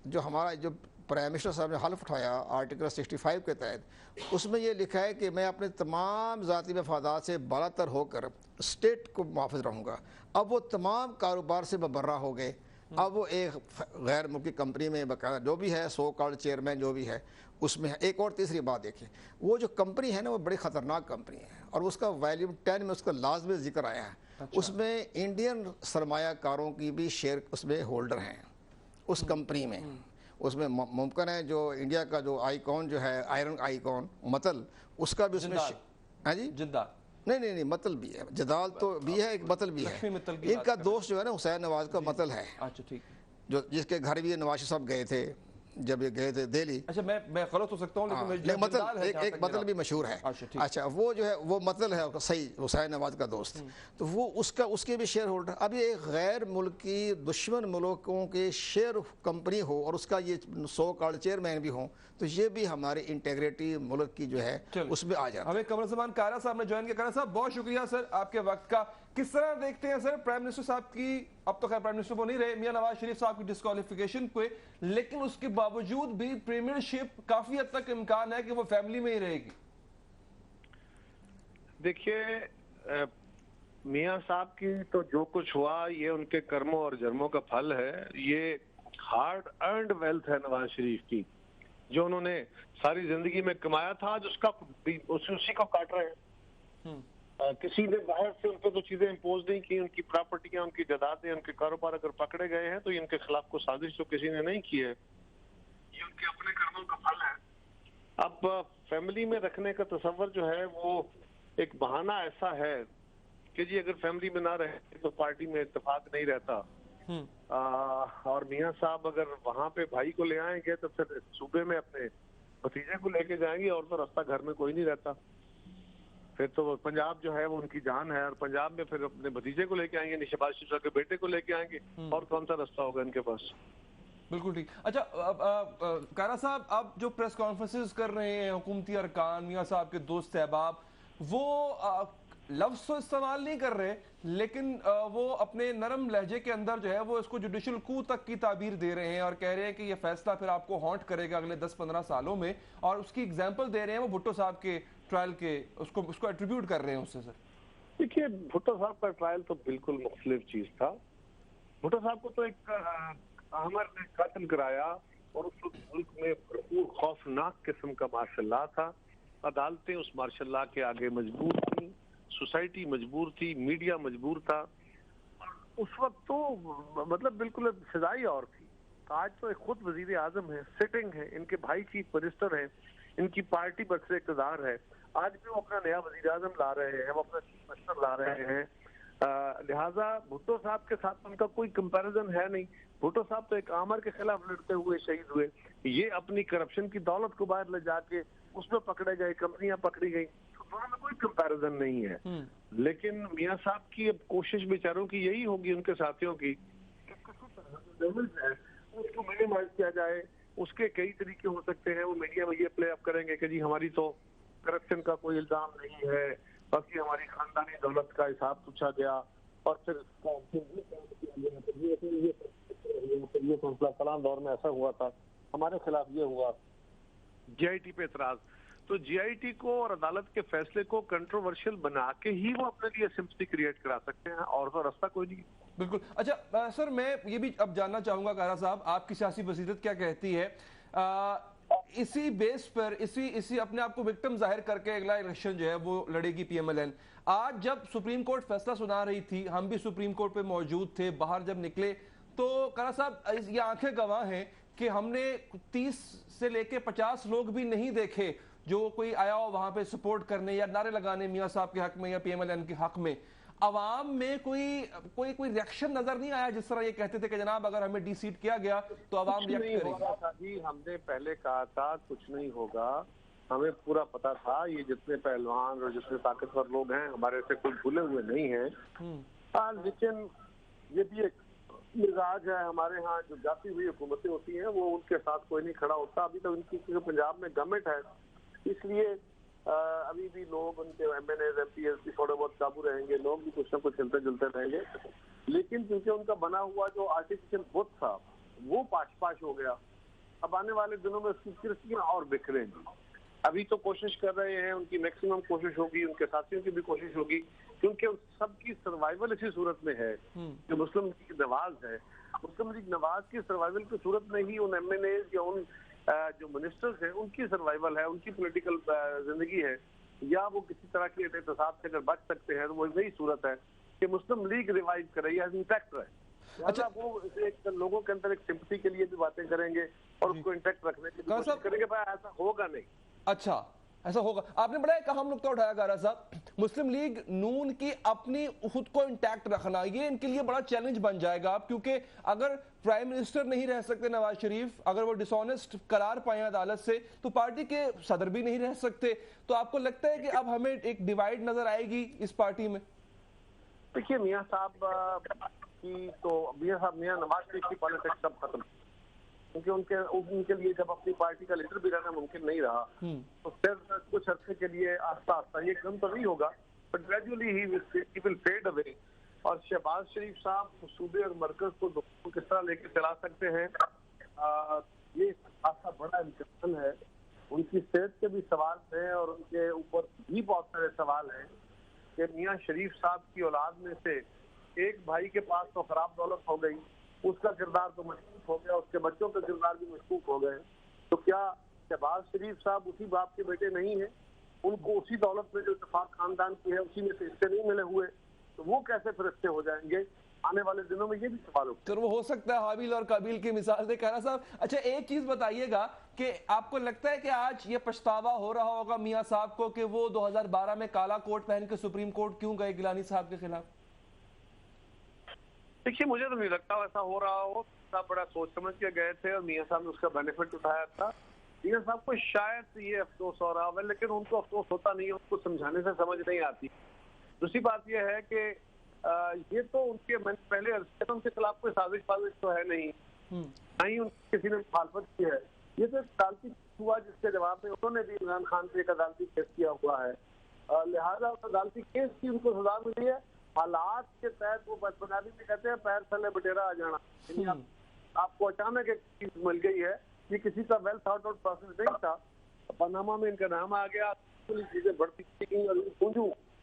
जो हमारा जो प्राइम मिनिस्टर साहब ने हल्फ उठाया आर्टिकल 65 के तहत, उसमें ये लिखा है कि मैं अपने तमाम ज़ाती मफादात से बालातर होकर स्टेट को मुहाफ़िज़ रहूँगा। अब वो तमाम कारोबार से बर्रा हो गए। अब वो एक गैर मुल्की कंपनी में बकायदा जो भी है, सो कॉल्ड चेयरमैन जो भी है उसमें है। एक और तीसरी बात देखिए, वो जो कंपनी है ना वो बड़ी ख़तरनाक कंपनी है, और उसका वॉल्यूम 10 में उसका लाजमी जिक्र आया है। अच्छा। उसमें इंडियन सरमायाकारों की भी शेयर उसमें होल्डर हैं उस कंपनी में। उसमें मुमकिन है जो इंडिया का जो आइकॉन जो है, आयरन आइकॉन मतल, उसका भी उसमें हाँ जी जिंदाल नहीं मतल भी है, जदाल तो भी है, एक मतल भी है। इनका दोस्त जो है ना हुसैन नवाज का मतल है। अच्छा ठीक, जो जिसके घर भी नवाज साहब गए थे जब ये गए थे दिल्ली। अच्छा मैं गलत हो सकता हूँ, लेकिन मतल एक मतल भी मशहूर है। अच्छा वो जो है वो मतल है सही, हुसैन नवाज का दोस्त, तो वो उसके भी शेयर होल्डर। अब ये एक गैर मुल्की दुश्मन मुल्कों के शेयर कंपनी हो और उसका ये सो कॉल्ड चेयरमैन भी हो, तो ये भी हमारी इंटेग्रिटी मुल्क की जो है उसमें आ जाता है। हमें कमरुज़्ज़मान कारा साहब ने ज्वाइन किया। कारा साहब बहुत शुक्रिया सर आपके वक्त का। किस तरह देखते हैं सर प्राइम मिनिस्टर साहब की, अब तो खैर प्राइम मिनिस्टर वो नहीं रहे, मियां नवाज शरीफ साहब की डिस्क्वालिफिकेशन पे, लेकिन उसके बावजूद भी प्रीमियरशिप काफी हद तक इम्कान है कि वो फैमिली में ही रहेगी। देखिए मियां साहब की तो जो कुछ हुआ ये उनके कर्मों और जन्मों का फल है। ये हार्ड अर्नड वेल्थ है नवाज शरीफ की, जो उन्होंने सारी जिंदगी में कमाया था, आज उसका उसी को काट रहे हैं। किसी ने बाहर से उन पर तो चीजें इम्पोज नहीं की, उनकी प्रॉपर्टियां, उनकी जायदादें, उनके कारोबार अगर पकड़े गए हैं तो इनके खिलाफ कोई साजिश तो किसी ने नहीं की है, ये उनके अपने कर्मों का फल है। अब फैमिली में रखने का तस्वर जो है वो एक बहाना ऐसा है कि जी अगर फैमिली में ना रहे तो पार्टी में इत्तेफाक नहीं रहता। और मियां साहब अगर वहां पे भाई को ले आएंगे तो फिर सूबे में अपने भतीजे को लेके जाएंगे, और तो रास्ता घर में कोई नहीं रहता। फिर तो पंजाब जो है वो उनकी जान है, और पंजाब में फिर अपने भतीजे को लेके आएंगे, शहबाज शरीफ के बेटे को लेके आएंगे, और कौन सा रास्ता होगा इनके पास। बिल्कुल ठीक। अच्छा कारा साहब, आप जो प्रेस कॉन्फ्रेंसेस कर रहे हैं हुकूमती अरकान, मियां साहब के दोस्त अहबाब, वो लफ्ज़ तो इस्तेमाल नहीं कर रहे, लेकिन वो अपने नरम लहजे के अंदर जो है वो इसको जुडिशल कू तक की ताबीर दे रहे हैं और कह रहे हैं कि ये फैसला फिर आपको हॉन्ट करेगा अगले 10-15 सालों में, और उसकी एग्जाम्पल दे रहे हैं वो भुट्टो साहब के ट्रायल के, उसको एट्रीब्यूट कर रहे हैं उससे। सर देखिए भुट्टो साहब का ट्रायल तो बिल्कुल मुख्तलिफ चीज था। भुट्टो साहब को तो एक आमर ने कत्ल कराया और उस मुल्क में भरपूर खौफनाक किस्म का मार्शल लॉ था। अदालतें उस मार्शल लॉ के आगे मजबूर थी, सोसाइटी मजबूर थी, मीडिया मजबूर था। उस वक्त तो मतलब बिल्कुल सजाई और थी। आज तो एक खुद वजीर आजम है, सिटिंग है, इनके भाई चीफ मिनिस्टर है, इनकी पार्टी बरसे इक़्तिदार है। आज भी वो अपना नया वजीर आजम ला रहे हैं, वो अपना चीफ मिनिस्टर ला रहे हैं। लिहाजा भुट्टो साहब के साथ उनका कोई कंपैरिजन है नहीं। भुट्टो साहब तो एक आमर के खिलाफ लड़ते हुए शहीद हुए, ये अपनी करप्शन की दौलत को बाहर ले जाके उसमें पकड़े गए, कंपनियां पकड़ी गई, तो दोनों में कोई कंपैरिजन नहीं है। लेकिन मियां साहब की अब कोशिश बेचारों की यही होगी, उनके साथियों की, उसको मिनिमाइज किया जाए। उसके कई तरीके हो सकते हैं। वो मीडिया में ये प्ले अप करेंगे कि जी हमारी तो करप्शन का कोई इल्जाम नहीं है, बाकी हमारी खानदानी दौलत का हिसाब पूछा गया, और फिर ये फैसला फलां दौर में ऐसा हुआ था, हमारे खिलाफ ये हुआ। जीआईटी पे एतराज, तो जीआईटी को और अदालत के फैसले को कंट्रोवर्शियल बना के ही वो अपने लिए सिंपैथी क्रिएट करा सकते हैं, और तो रास्ता कोई नहीं। बिल्कुल। अच्छा सर, मैं ये भी अब जानना चाहूंगा कारा साहब, आपकी सियासी बसीरत क्या कहती है इसी बेस पर, इसी अपने आप को विक्टिम जाहिर करके अगला इलेक्शन जो है वो लड़ेगी पीएमएलएन। आज जब सुप्रीम कोर्ट फैसला सुना रही थी, हम भी सुप्रीम कोर्ट पे मौजूद थे, बाहर जब निकले तो कारा साहब ये आंखें गवाह हैं कि हमने 30 से लेके 50 लोग भी नहीं देखे जो कोई आया हो वहां पे सपोर्ट करने या नारे लगाने मियां साहब के हक में या पीएमएलएन के हक में। عوام میں کوئی ریئیکشن نظر نہیں آیا جس طرح یہ کہتے تھے کہ جناب اگر ہمیں ڈی سیٹ کیا گیا تو عوام ریئیکٹ کرے گی؟ ہم نے پہلے کہا تھا کچھ نہیں ہوگا، ہمیں پورا پتا تھا یہ جتنے پہلوان اور جتنے طاقتور لوگ ہیں ہمارے سے کوئی بھولے ہوئے نہیں ہیں، لیکن یہ بھی ایک مزاج ہے ہمارے ہاں، جو جاتی ہوئی حکومتیں ہوتی ہیں وہ ان کے ساتھ کوئی نہیں کھڑا ہوتا. ابھی تو ان کی پنجاب میں گورنمنٹ ہے، اس لیے ابھی بھی لوگ ان کے M N S M P S بھی تھوڑے بہت قابو رہیں گے، لوگ بھی کچھ نہ کچھ چلتے جلتے رہیں گے. لیکن کیونکہ ان کا بنا ہوا جو آرٹیفیشل بت تھا وہ پاش ہو گیا، اب آنے والے دنوں میں اس کی کرسیاں اور بکھریں گی. ابھی تو کوشش کر رہے ہیں، ان کی میکسیمم کوشش ہوگی، ان کے ساتھیوں کی بھی کوشش ہوگی، کیونکہ سب کی سروائیول اسی صورت میں ہے کہ مسلم لیگ نواز ہے. مسلم لیگ نواز کی سروائیول کی صورت میں ہی ان ایم این ایز یا ان جو منسٹرز ہیں ان کی سروائیول ہے، ان کی پولیٹیکل زندگی ہے، یا وہ کسی طرح کے احتساب سے اگر بچ سکتے ہیں تو وہ یہی صورت ہے کہ مسلم لیگ ریوائیو کرے یا انٹیکٹ رہے. اچھا، وہ لوگوں کے اندر ایک سمپتھی کے لیے بھی باتیں کریں گے اور اس کو انٹیکٹ رکھنے کی کوشش کریں گے. ایسا ہوگا نہیں. اچھا، ایسا ہوگا. آپ نے بڑا ایک اہم نقطہ اٹھایا گارا صاحب، مسلم لیگ نون کی اپنی خود کو انٹیکٹ رکھنا، یہ ان کے لیے بڑا چیلنج بن جائے گا، کیونکہ اگر پرائم منسٹر نہیں رہ سکتے نواز شریف، اگر وہ ڈس آنیسٹ قرار پائیں عدالت سے، تو پارٹی کے صدر بھی نہیں رہ سکتے. تو آپ کو لگتا ہے کہ اب ہمیں ایک ڈیوائیڈ نظر آئے گی اس پارٹی میں؟ دیکھیے میاں صاحب کی تو میاں نواز شریف کی پالیٹکس سب ختم، کیونکہ ان کے لیے جب اپنی پارٹی کا لیڈر بھی رہنا ممکن نہیں رہا تو پھر کچھ عرصے کے لیے آہستہ آہستہ، یہ کم تو نہیں ہوگا but gradually he will fade away. اور شہباز شریف صاحب صوبے اور مرکز کو کس طرح لے کے چلا سکتے ہیں، یہ خاصا بڑا امتحان ہے. ان کی صحت کے بھی سوال ہیں اور ان کے اوپر بھی بہت سارے سوال ہیں کہ میاں شریف صاحب کی اولاد میں سے ایک بھائی کے پاس تو خراب دولت ہو گئی، اس کا کردار تو مشکوک ہو گیا، اس کے بچوں کا کردار بھی مشکوک ہو گئے. تو کیا شہباز شریف صاحب اسی باپ کے بیٹے نہیں ہیں؟ ان کو اسی دولت میں جو اتفاق خاندان کی ہے اسی میں سے حصے نہیں ملے ہوئے، تو وہ کیسے پھر حصے ہو جائیں گے؟ آنے والے دنوں میں یہ بھی سوال ہوگا. پھر وہ ہو سکتا ہے حابیل اور قابیل کی مثال سے. کہنا صاحب، اچھا ایک چیز بتائیے گا کہ آپ کو لگتا ہے کہ آج یہ پچھتاوا ہو رہا ہوگا میاں صاحب کو کہ وہ 2012 میں کالا کوٹ پہن کے سپریم کورٹ کیوں گئے گیلانی صاحب کے خلاف؟ دیکھیے مجھے تو نہیں لگتا ایسا ہو رہا ہو. صاحب بڑا سوچ سمجھ کے گئے تھے اور میاں صاحب نے اس کا بینیفٹ اٹھایا تھا. میاں صاحب کو شاید یہ افسوس ہو رہا ہے، لیکن ان کو افسوس ہوتا نہیں ہے، ان کو سمجھانے سے سمجھ نہیں آتی. دوسری بات یہ ہے کہ یہ تو ان کے پہلے ان کے خلاف کوئی سازش تو ہے نہیں، نہ ہی کسی نے مخالفت کی ہے. یہ تو ایک عدالتی کیس ہوا جس کے جواب میں انہوں نے بھی عمران خان پہ ایک عدالتی کیس کیا ہوا ہے، لہٰذا اس عدالتی کیس کی ان کو سزا ملی ہے. حالات کے تحت وہ پنجابی میں کہتے ہیں پیر تھلے بٹیرا آ جانا، یعنی آپ کو اچانک ایک چیز مل گئی ہے، یہ کسی کا ویل تھاٹ آؤٹ پروسیس نہیں تھا. پاناما میں ان کا نام آ گیا، چیزیں بڑھتی گئی اور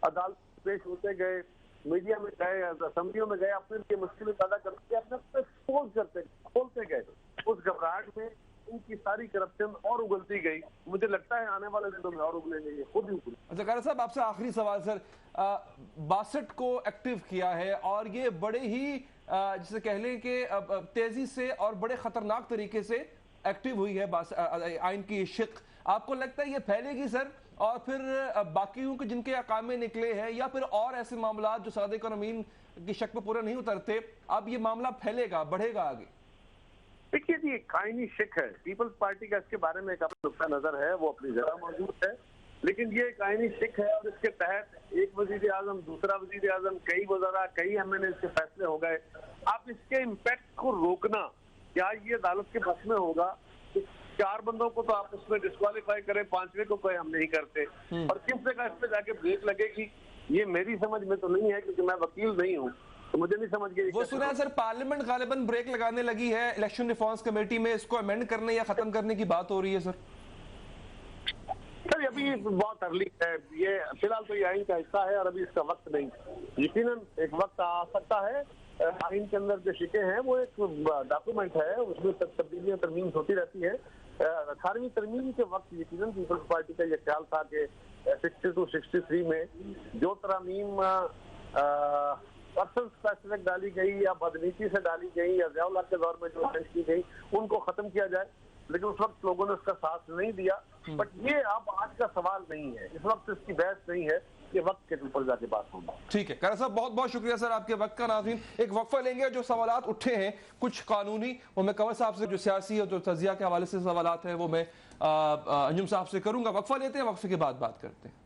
عدالت پیش ہوتے گئے، میڈیا میں گئے، اسمبلیوں میں گئے، اپنے لیے مشکلیں پیدا کرتے اپنے ایکسپوز کرتے کھولتے گئے. اس گھبراہٹ میں ان کی ساری کرپشن اور اگلتی گئی. مجھے لگتا ہے آنے والے دنوں میں اور اگلیں گے، یہ خود ہی اگلیں. اچھا قاری صاحب، آپ سے آخری سوال سر. 62 کو ایکٹیو کیا ہے اور یہ بڑے ہی جسے کہہ لیں کہ تیزی سے اور بڑے خطرناک طریقے سے ایکٹیو ہوئی ہے آئین کی شق. آپ کو لگتا ہے یہ پھیلے گی سر، اور پھر باقیوں کے جن کے اقامے نکلے ہیں یا پھر اور ایسے معاملات جو صادق اور امین کی شق پہ پورے نہیں اترتے، اب یہ معاملہ پھیلے گا، بڑھے گا آگے؟ دیکھیے جی، ایک آئینی شک ہے پیپلز پارٹی کا، اس کے بارے میں ایک اپنا نقطہ نظر ہے، وہ اپنی جگہ موجود ہے، لیکن یہ ایک آئینی شک ہے اور اس کے تحت ایک وزیر اعظم، دوسرا وزیر اعظم، کئی وزراء، کئی ایم این اے کے فیصلے ہو گئے. آپ اس کے امپیکٹ کو روکنا کیا یہ عدالت کے بس میں ہوگا؟ 4 بندوں کو تو آپ اس میں ڈسکوالیفائی کریں، 5ویں کو کوئی ہم نہیں کرتے، اور کس جگہ اس پہ جا کے بریک لگے گی یہ میری سمجھ میں تو نہیں ہے، کیونکہ میں وکیل نہیں ہوں تو مجھے نہیں سمجھ گئی. وہ سنا ہے سر پارلیمنٹ غالباً بریک لگانے لگی ہے الیکشن ریفارمز کمیٹی میں، اس کو امینڈ کرنے یا ختم کرنے کی بات ہو رہی ہے سر. سر ابھی بہت ارلی ہے، یہ فی الحال تو یہ آئین کا حصہ ہے اور ابھی اس کا وقت نہیں. یقیناً ایک وقت آ سکتا ہے. آئین کے اندر جو شکیں ہیں وہ ایک ڈاکومنٹ ہے، اس میں تبدیلیاں ترمیم ہوتی رہتی ہے. 18ویں ترمیم کے وقت یقیناً پیپلز پارٹی کا یہ خیال تھا کہ 62 63 میں جو ترامیم پرسن اسپیسیفک ڈالی گئی یا بدنیتی سے ڈالی گئی یا ضیاء اللہ کے دور میں جو چینج کی گئی ان کو ختم کیا جائے، لیکن اس وقت لوگوں نے اس کا ساتھ نہیں دیا. بٹ یہ اب آج کا سوال نہیں ہے، اس وقت اس کی بحث نہیں ہے. ये वक्त के ऊपर जाके बात होगी। ठीक है कारा साहब, बहुत बहुत शुक्रिया सर आपके वक्त का। नाज़रीन एक वक्फा लेंगे, जो सवालात उठे हैं कुछ कानूनी वो मैं कंवर साहब से, जो सियासी और जो तजिया के हवाले से सवालात हैं वो मैं अंजुम साहब से करूंगा। वक्फा लेते हैं, वक्फे के बाद बात करते हैं।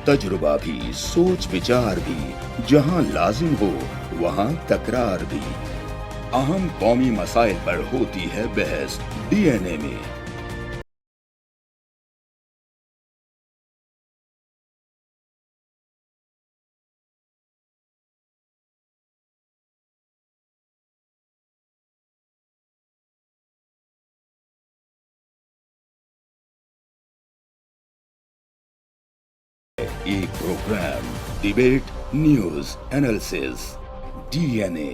तजुर्बा भी, सोच विचार भी, जहां लाजिम हो वहां तकरार भी। अहम कौमी मसाइल पर होती है बहस DNA में। एक programme debate news analysis DNA।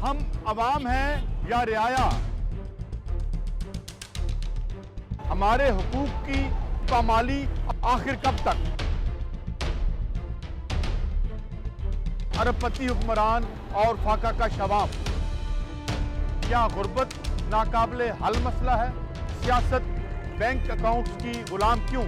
हम अवाम हैं या रियाया, हमारे हुकूक की पामाली आखिर कब तक? अरबपति हुक्मरान और फाका का शवाब, क्या गुर्बत नाकाबिले हल मसला है? सियासत बैंक अकाउंट्स की गुलाम क्यों?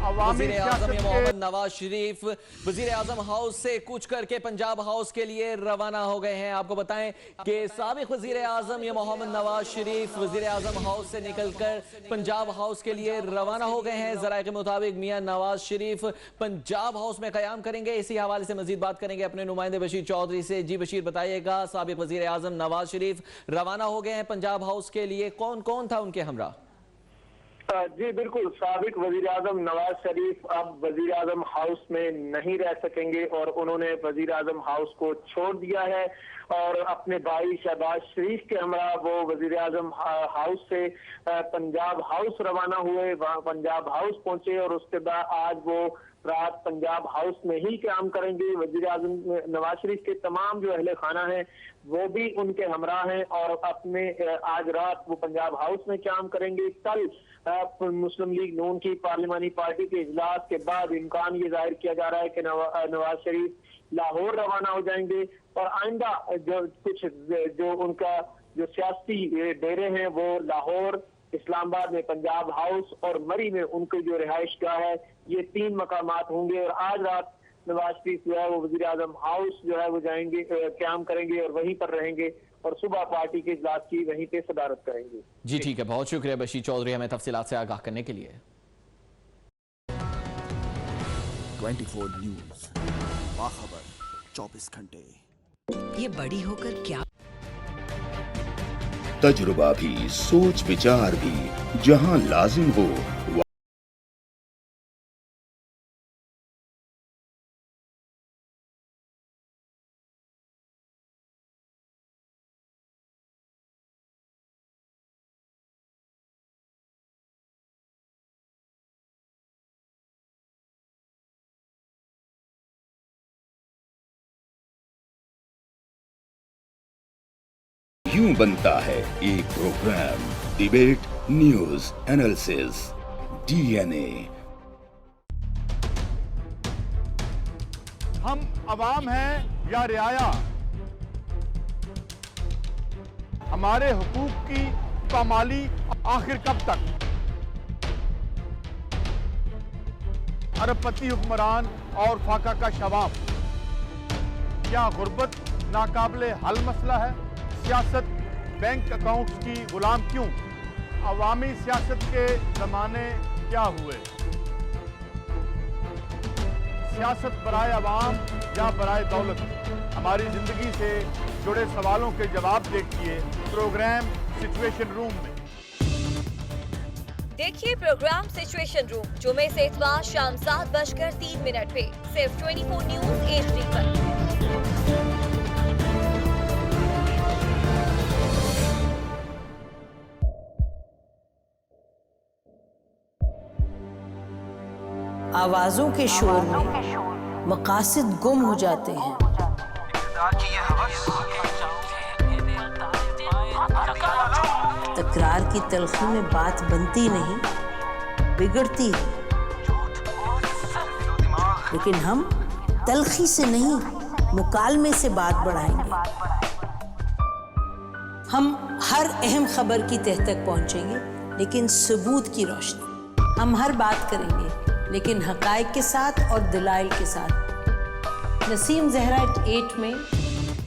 वज़ीर आज़म मोहम्मद नवाज शरीफ वज़ीर आज़म हाउस से कूच करके पंजाब हाउस के लिए रवाना हो गए हैं। आपको बताएं कि साबिक वज़ीर आज़म मोहम्मद नवाज शरीफ वज़ीर आज़म हाउस से निकलकर पंजाब हाउस के लिए रवाना हो गए हैं। ज़राए के मुताबिक मियां नवाज शरीफ पंजाब हाउस में क़याम करेंगे। इसी हवाले से मज़ीद बात करेंगे अपने नुमाइंदे बशीर चौधरी से। जी बशीर, बताइएगा, साबिक वज़ीर आज़म नवाज शरीफ रवाना हो गए हैं पंजाब हाउस के लिए, कौन कौन था उनके हमरा? जी बिल्कुल, साबिक वजीर आजम नवाज शरीफ अब वजीर आजम हाउस में नहीं रह सकेंगे और उन्होंने वजीर आजम हाउस को छोड़ दिया है और अपने भाई शहबाज शरीफ के हमरा वो वजीर आजम हाउस से पंजाब हाउस रवाना हुए। वहाँ पंजाब हाउस पहुंचे और उसके बाद आज वो रात पंजाब हाउस में ही काम करेंगे। वजीर आजम नवाज शरीफ के तमाम जो अहले खाना हैं वो भी उनके हमरा हैं और अपने आज रात वो पंजाब हाउस में काम करेंगे। कल मुस्लिम लीग नून की पार्लिमानी पार्टी के इजलास के बाद इम्कान ये जाहिर किया जा रहा है कि नवाज शरीफ लाहौर रवाना हो जाएंगे और आइंदा जो उनका जो सियासी डेरे हैं वो लाहौर, इस्लामाबाद में पंजाब हाउस और मरी में उनकी जो रिहाइश गाह है, ये 3 मकामात होंगे। और आज रात नवाज शरीफ जो है वो वजीर आजम हाउस जो है वो जाएंगे, क्याम करेंगे और वहीं पर रहेंगे और सुबह पार्टी के इजलास की वहीं पे सदारत करेंगे। जी ठीक है, बहुत शुक्रिया बशीर चौधरी हमें तफसीलात से आगाह करने के लिए। 24 न्यूज, बाखबर 24 घंटे। ये बड़ी होकर क्या? तजुर्बा भी, सोच विचार भी, जहां लाजिम हो यूं बनता है एक programme debate news analysis DNA। हम अवाम हैं या रियाया, हमारे हुकूक की पामाली आखिर कब तक? अरबपति हुक्मरान और फाका का शवाब, क्या गुर्बत नाकाबिले हल मसला है? सियासत बैंक अकाउंट्स की गुलाम क्यों? अवामी सियासत के जमाने क्या हुए? सियासत बराए अवाम या बराए दौलत? हमारी जिंदगी से जुड़े सवालों के जवाब देखिए प्रोग्राम सिचुएशन रूम में। देखिए प्रोग्राम सिचुएशन रूम जुमे से इतवार शाम 7:03 पे सिर्फ 24 न्यूज HD पर। आवाजों के शोर में मकासद गुम हो जाते हैं। तकरार की तलखी में बात बनती नहीं, बिगड़ती है। लेकिन हम तलखी से नहीं, मुकालमे से बात बढ़ाएंगे। हम हर अहम खबर की तह तक पहुंचेंगे, लेकिन सबूत की रोशनी। हम हर बात करेंगे, लेकिन हकायक के साथ और दलाइल के साथ। नसीम ज़हरा एट में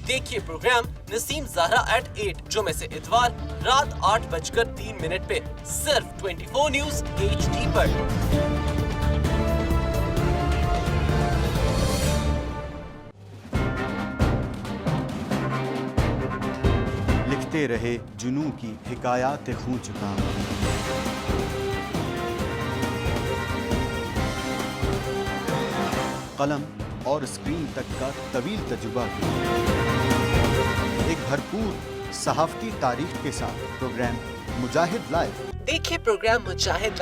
देखिए प्रोग्राम नसीम ज़हरा एट 8 जुमे से इतवार रात 8:03 पे सिर्फ 24 न्यूज़ HD पर। लिखते रहे जुनू की हिकायात खूं चुका। कलम और स्क्रीन तक का तवील तजुर्बा एक भरपूर सहाफती तारीख के साथ प्रोग्राम मुजाहिद लाइव। देखिए प्रोग्राम मुजाहिद।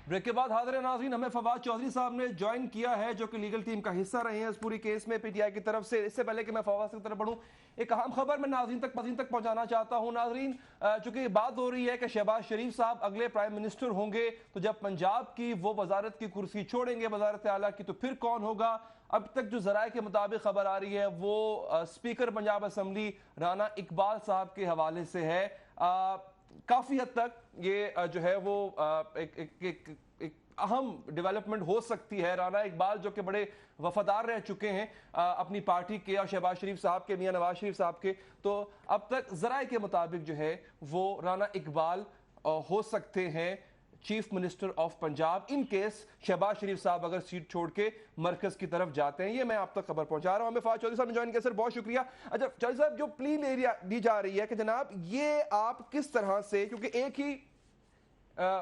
ब्रेक के बाद हाज़िर नाज़रीन, हमें फवाद चौधरी साहब ने ज्वाइन किया है, जो कि लीगल टीम का हिस्सा रहे हैं इस पूरी केस में पीटीआई की तरफ से। इससे पहले कि मैं फवाद की तरफ बढ़ूं, एक अहम खबर मैं नाज़रीन तक पहुंचाना चाहता हूं। नाज़रीन, चूंकि बात हो रही है कि शहबाज शरीफ साहब अगले प्राइम मिनिस्टर होंगे, तो जब पंजाब की वो वजारत की कुर्सी छोड़ेंगे वजारत आला की, तो फिर कौन होगा? अब तक जो ज़राए के मुताबिक खबर आ रही है वो स्पीकर पंजाब असम्बली राना इकबाल साहब के हवाले से है। काफ़ी हद तक ये जो है वो एक अहम डेवलपमेंट हो सकती है। राना इकबाल जो कि बड़े वफादार रह चुके हैं अपनी पार्टी के और शहबाज शरीफ साहब के, मियां नवाज शरीफ साहब के, तो अब तक ज़राए के मुताबिक जो है वो राना इकबाल हो सकते हैं chief minister of Punjab in case Shahbaz Sharif साहब अगर सीट छोड़ के मरकज की तरफ जाते हैं। ये मैं आप तक खबर पहुंचा रहा हूं। हमें फवाद चौधरी साहब ने ज्वाइन किया, सर बहुत शुक्रिया। अच्छा चौधरी साहब, जो प्ली दी जा रही है कि जनाब ये आप किस तरह से, क्योंकि एक ही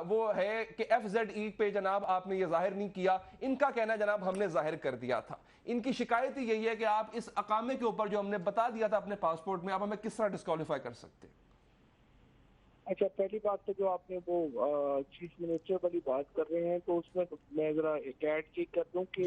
वो है कि FZE पे जनाब आपने ये जाहिर नहीं किया, इनका कहना जनाब हमने जाहिर कर दिया था। इनकी शिकायत ही यही है कि आप इस अकामे के ऊपर जो हमने बता दिया था अपने पासपोर्ट में, आप हमें किस तरह डिस्क्वालीफाई कर सकते हैं? अच्छा, पहली बात तो जो आपने वो चीफ मिनिस्टर वाली बात कर रहे हैं, तो उसमें तो मैं जरा ऐड की कर दूं कि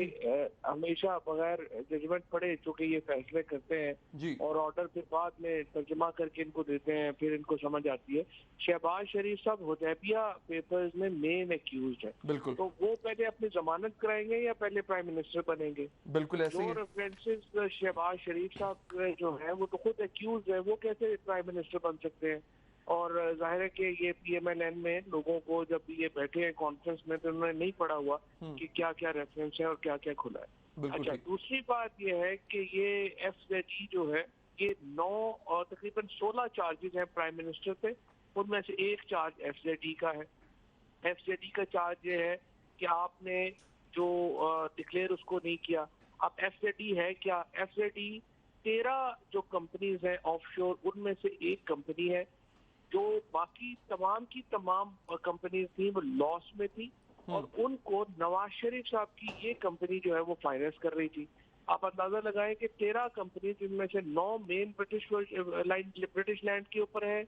हमेशा बगैर जजमेंट पढ़े चूंकि ये फैसले करते हैं और ऑर्डर फिर बाद में तर्जमा करके इनको देते हैं, फिर इनको समझ आती है। शहबाज शरीफ साहब हुदैबिया पेपर्स में मेन एक्यूज्ड है, बिल्कुल, तो वो पहले अपनी जमानत कराएंगे या पहले प्राइम मिनिस्टर बनेंगे? बिल्कुल ऐसे ही। जो रेफरेंसेस शहबाज शरीफ साहब जो है वो तो खुद एक्यूज है, वो कैसे प्राइम मिनिस्टर बन सकते हैं? और जाहिर है कि ये PMLN में लोगों को जब ये बैठे हैं कॉन्फ्रेंस में तो उन्होंने नहीं पढ़ा हुआ कि क्या क्या रेफरेंस है और क्या क्या खुला है। अच्छा, दूसरी बात ये है कि ये FZE जो है ये 9 और तकरीबन 16 चार्जेस हैं प्राइम मिनिस्टर पे, उनमें से एक चार्ज FZE का है। FZE का चार्ज ये है कि आपने जो डिक्लेयर उसको नहीं किया। अब FZE है क्या? FZE 13 जो कंपनीज हैं ऑफशोर, उनमें से एक कंपनी है, जो बाकी तमाम की तमाम कंपनीज थी वो लॉस में थी और उनको नवाज शरीफ साहब की ये कंपनी जो है वो फाइनेंस कर रही थी। आप अंदाजा लगाएं कि 13 कंपनी जिनमें से 9 मेन ब्रिटिश लैंड के ऊपर है,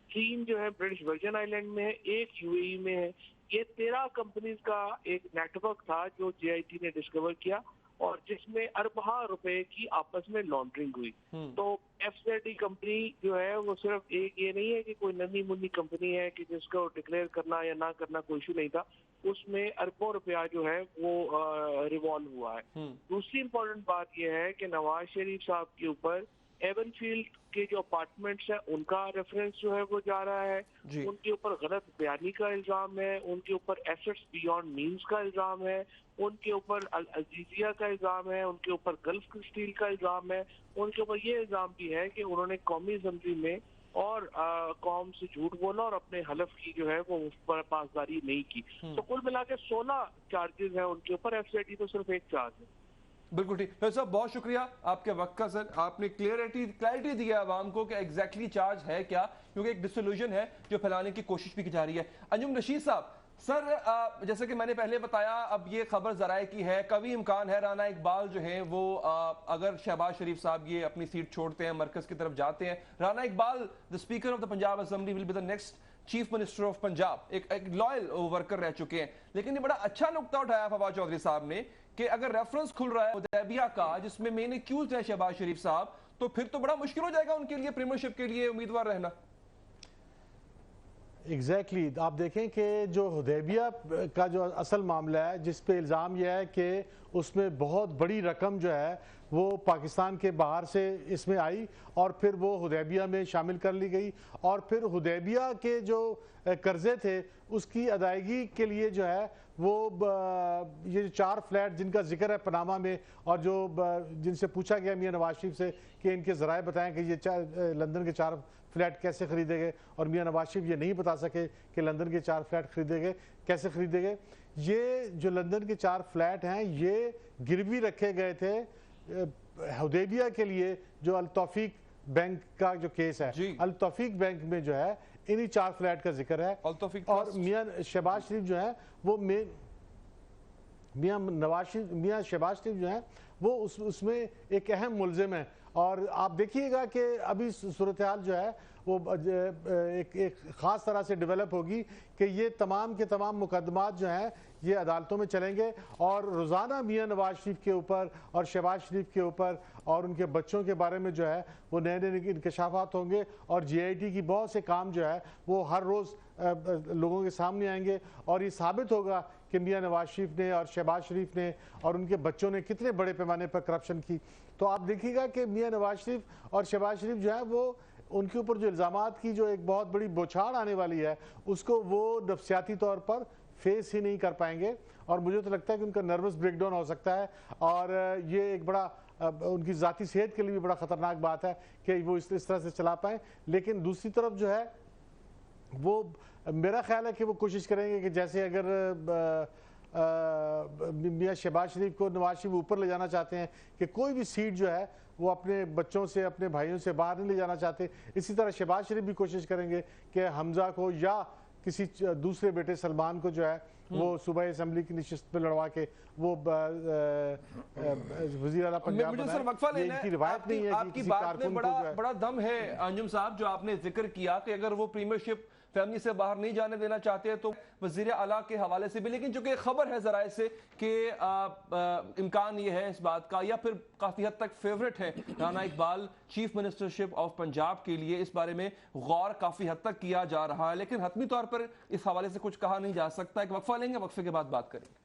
3 जो है ब्रिटिश वर्जन आइलैंड में है, 1 UAE में है। ये 13 कंपनीज का एक नेटवर्क था जो JIT ने डिस्कवर किया और जिसमें अरबा रुपए की आपस में लॉन्ड्रिंग हुई। तो FZE कंपनी जो है वो सिर्फ एक ये नहीं है कि कोई नन्ही मुन्नी कंपनी है कि जिसको डिक्लेयर करना या ना करना कोई इशू नहीं था, उसमें अरबों रुपया जो है वो रिवॉल्व हुआ है। दूसरी इंपॉर्टेंट बात यह है कि नवाज शरीफ साहब के ऊपर एवनफील्ड के जो अपार्टमेंट्स हैं उनका रेफरेंस जो है वो जा रहा है, उनके ऊपर गलत बयानी का इल्जाम है, उनके ऊपर एसेट्स बियॉन्ड मीन्स का इल्जाम है, उनके ऊपर अल अजीजिया का इल्जाम है, उनके ऊपर गल्फ स्टील का इल्जाम है, उनके ऊपर ये इल्जाम भी है कि उन्होंने कौमी असम्बली में और कौम से झूठ बोला और अपने हलफ की जो है वो पासदारी नहीं की। तो कुल मिला के 16 चार्जेस हैं उनके ऊपर, FZE तो सिर्फ एक चार्ज है। बिल्कुल ठीक है साहब, बहुत शुक्रिया आपके वक्त का। सर आपने क्लैरिटी दी है आवाम को कि एग्जैक्टली चार्ज है क्या, क्योंकि एक डिसोल्यूशन है जो फैलाने की कोशिश भी की जा रही है। अंजुम रशीद साहब, सर जैसे कि मैंने पहले बताया, अब ये खबर ज़राए की है, कभी इम्कान है राना इकबाल जो है वो अगर शहबाज शरीफ साहब ये अपनी सीट छोड़ते हैं, मरकज की तरफ जाते हैं, Rana Iqbal the speaker of the Punjab assembly will be the next chief minister of Punjab, एक लॉयल वर्कर रह चुके हैं। लेकिन ये बड़ा अच्छा नुक्ता उठाया फवाद चौधरी साहब ने कि अगर रेफरेंस खुल रहा है हुदैबिया का जिसमें मेन एक्यूज है शहबाज शरीफ साहब, तो फिर तो बड़ा मुश्किल हो जाएगा उनके लिए प्रीमियरशिप के लिए उम्मीदवार रहना। एग्जैक्टली आप देखें कि जो हुदैबिया का जो असल मामला है जिस पे इल्ज़ाम यह है कि उसमें बहुत बड़ी रकम जो है وہ پاکستان کے باہر سے اس میں آئی اور پھر وہ حدیبیہ میں شامل کر لی گئی، اور پھر حدیبیہ کے جو قرضے تھے اس کی ادائیگی کے لیے جو ہے وہ یہ 4 فلیٹ جن کا ذکر ہے پاناما میں، اور جو جن سے پوچھا گیا میاں نواز شریف سے کہ ان کے ذرائع بتائیں کہ یہ لندن کے 4 فلیٹ کیسے خریدے گئے، اور میاں نواز شریف یہ نہیں بتا سکے کہ لندن کے 4 فلیٹ خریدے گئے کیسے خریدے گئے۔ یہ جو لندن کے 4 فلیٹ ہیں یہ گروی رکھے گئے تھے حدیبیہ کے لیے، جو التوفیق بینک کا جو کیس ہے، التوفیق بینک میں جو ہے انہی 4 فلیٹ کا ذکر ہے، اور میاں شہباز شریف جو ہے وہ میاں شہباز شریف جو ہے وہ اس میں ایک اہم ملزم ہے۔ اور آپ دیکھیے گا کہ ابھی صورتحال جو ہے وہ ایک خاص طرح سے ڈیولپ ہوگی کہ یہ تمام کے تمام مقدمات جو ہیں یہ عدالتوں میں چلیں گے، اور روزانہ میاں نواز شریف کے اوپر اور شہباز شریف کے اوپر اور ان کے بچوں کے بارے میں جو ہے وہ نئے نئے انکشافات ہوں گے، اور جی آئی ٹی کی بہت سے کام جو ہے وہ ہر روز لوگوں کے سامنے آئیں گے، اور یہ ثابت ہوگا کہ میاں نواز شریف نے اور شہباز شریف نے اور ان کے بچوں نے کتنے بڑے پیمانے پر کرپشن کی۔ تو آپ دیکھیے گا کہ میاں نواز شریف اور شہباز شریف جو ہے وہ ان کے اوپر جو الزامات کی جو ایک بہت بڑی بوچھاڑ آنے والی ہے اس کو وہ نفسیاتی طور پر فیس ہی نہیں کر پائیں گے، اور مجھے تو لگتا ہے کہ ان کا نروس بریک ڈاؤن ہو سکتا ہے، اور یہ ایک بڑا ان کی ذاتی صحت کے لیے بھی بڑا خطرناک بات ہے کہ وہ اس طرح سے چلا پائیں۔ لیکن دوسری طرف جو ہے وہ میرا خیال ہے کہ وہ کوشش کریں گے کہ جیسے اگر میاں شہباز شریف کو نواز شریف اوپر لے جانا چاہتے ہیں کہ کوئی بھی سیٹ جو ہے وہ اپنے بچوں سے اپنے بھائیوں سے باہر نہیں لے جانا چاہتے، اسی طرح شہباز شریف بھی کوشش کریں گے کہ حمزہ کو یا کسی دوسرے بیٹے سلمان کو جو ہے وہ صوبائی اسمبلی کی نشست میں لڑوا کے وہ وزیر اعلیٰ پنجاب بنائے۔ یہ ان کی روایت نہیں ہے کہ کسی کارکن کو جو ہے بڑا دم ہے انجم صاحب جو آپ نے ذکر کیا کہ اگر وہ پریمیئرشپ فیملی سے باہر نہیں جانے دینا چاہتے تو وزیر اعلیٰ کے حوالے سے بھی، لیکن چونکہ خبر ہے ذرائع سے کہ امکان یہ ہے اس بات کا، یا پھر کافی حد تک فیورٹ ہے Rana Iqbal chief ministership of Punjab کے لیے، اس بارے میں غور کافی حد تک کیا جا رہا ہے، لیکن حتمی طور پر اس حوالے سے کچھ کہا نہیں جا سکتا۔ ایک وقفہ لیں گے، وقفے کے بعد بات کریں گے۔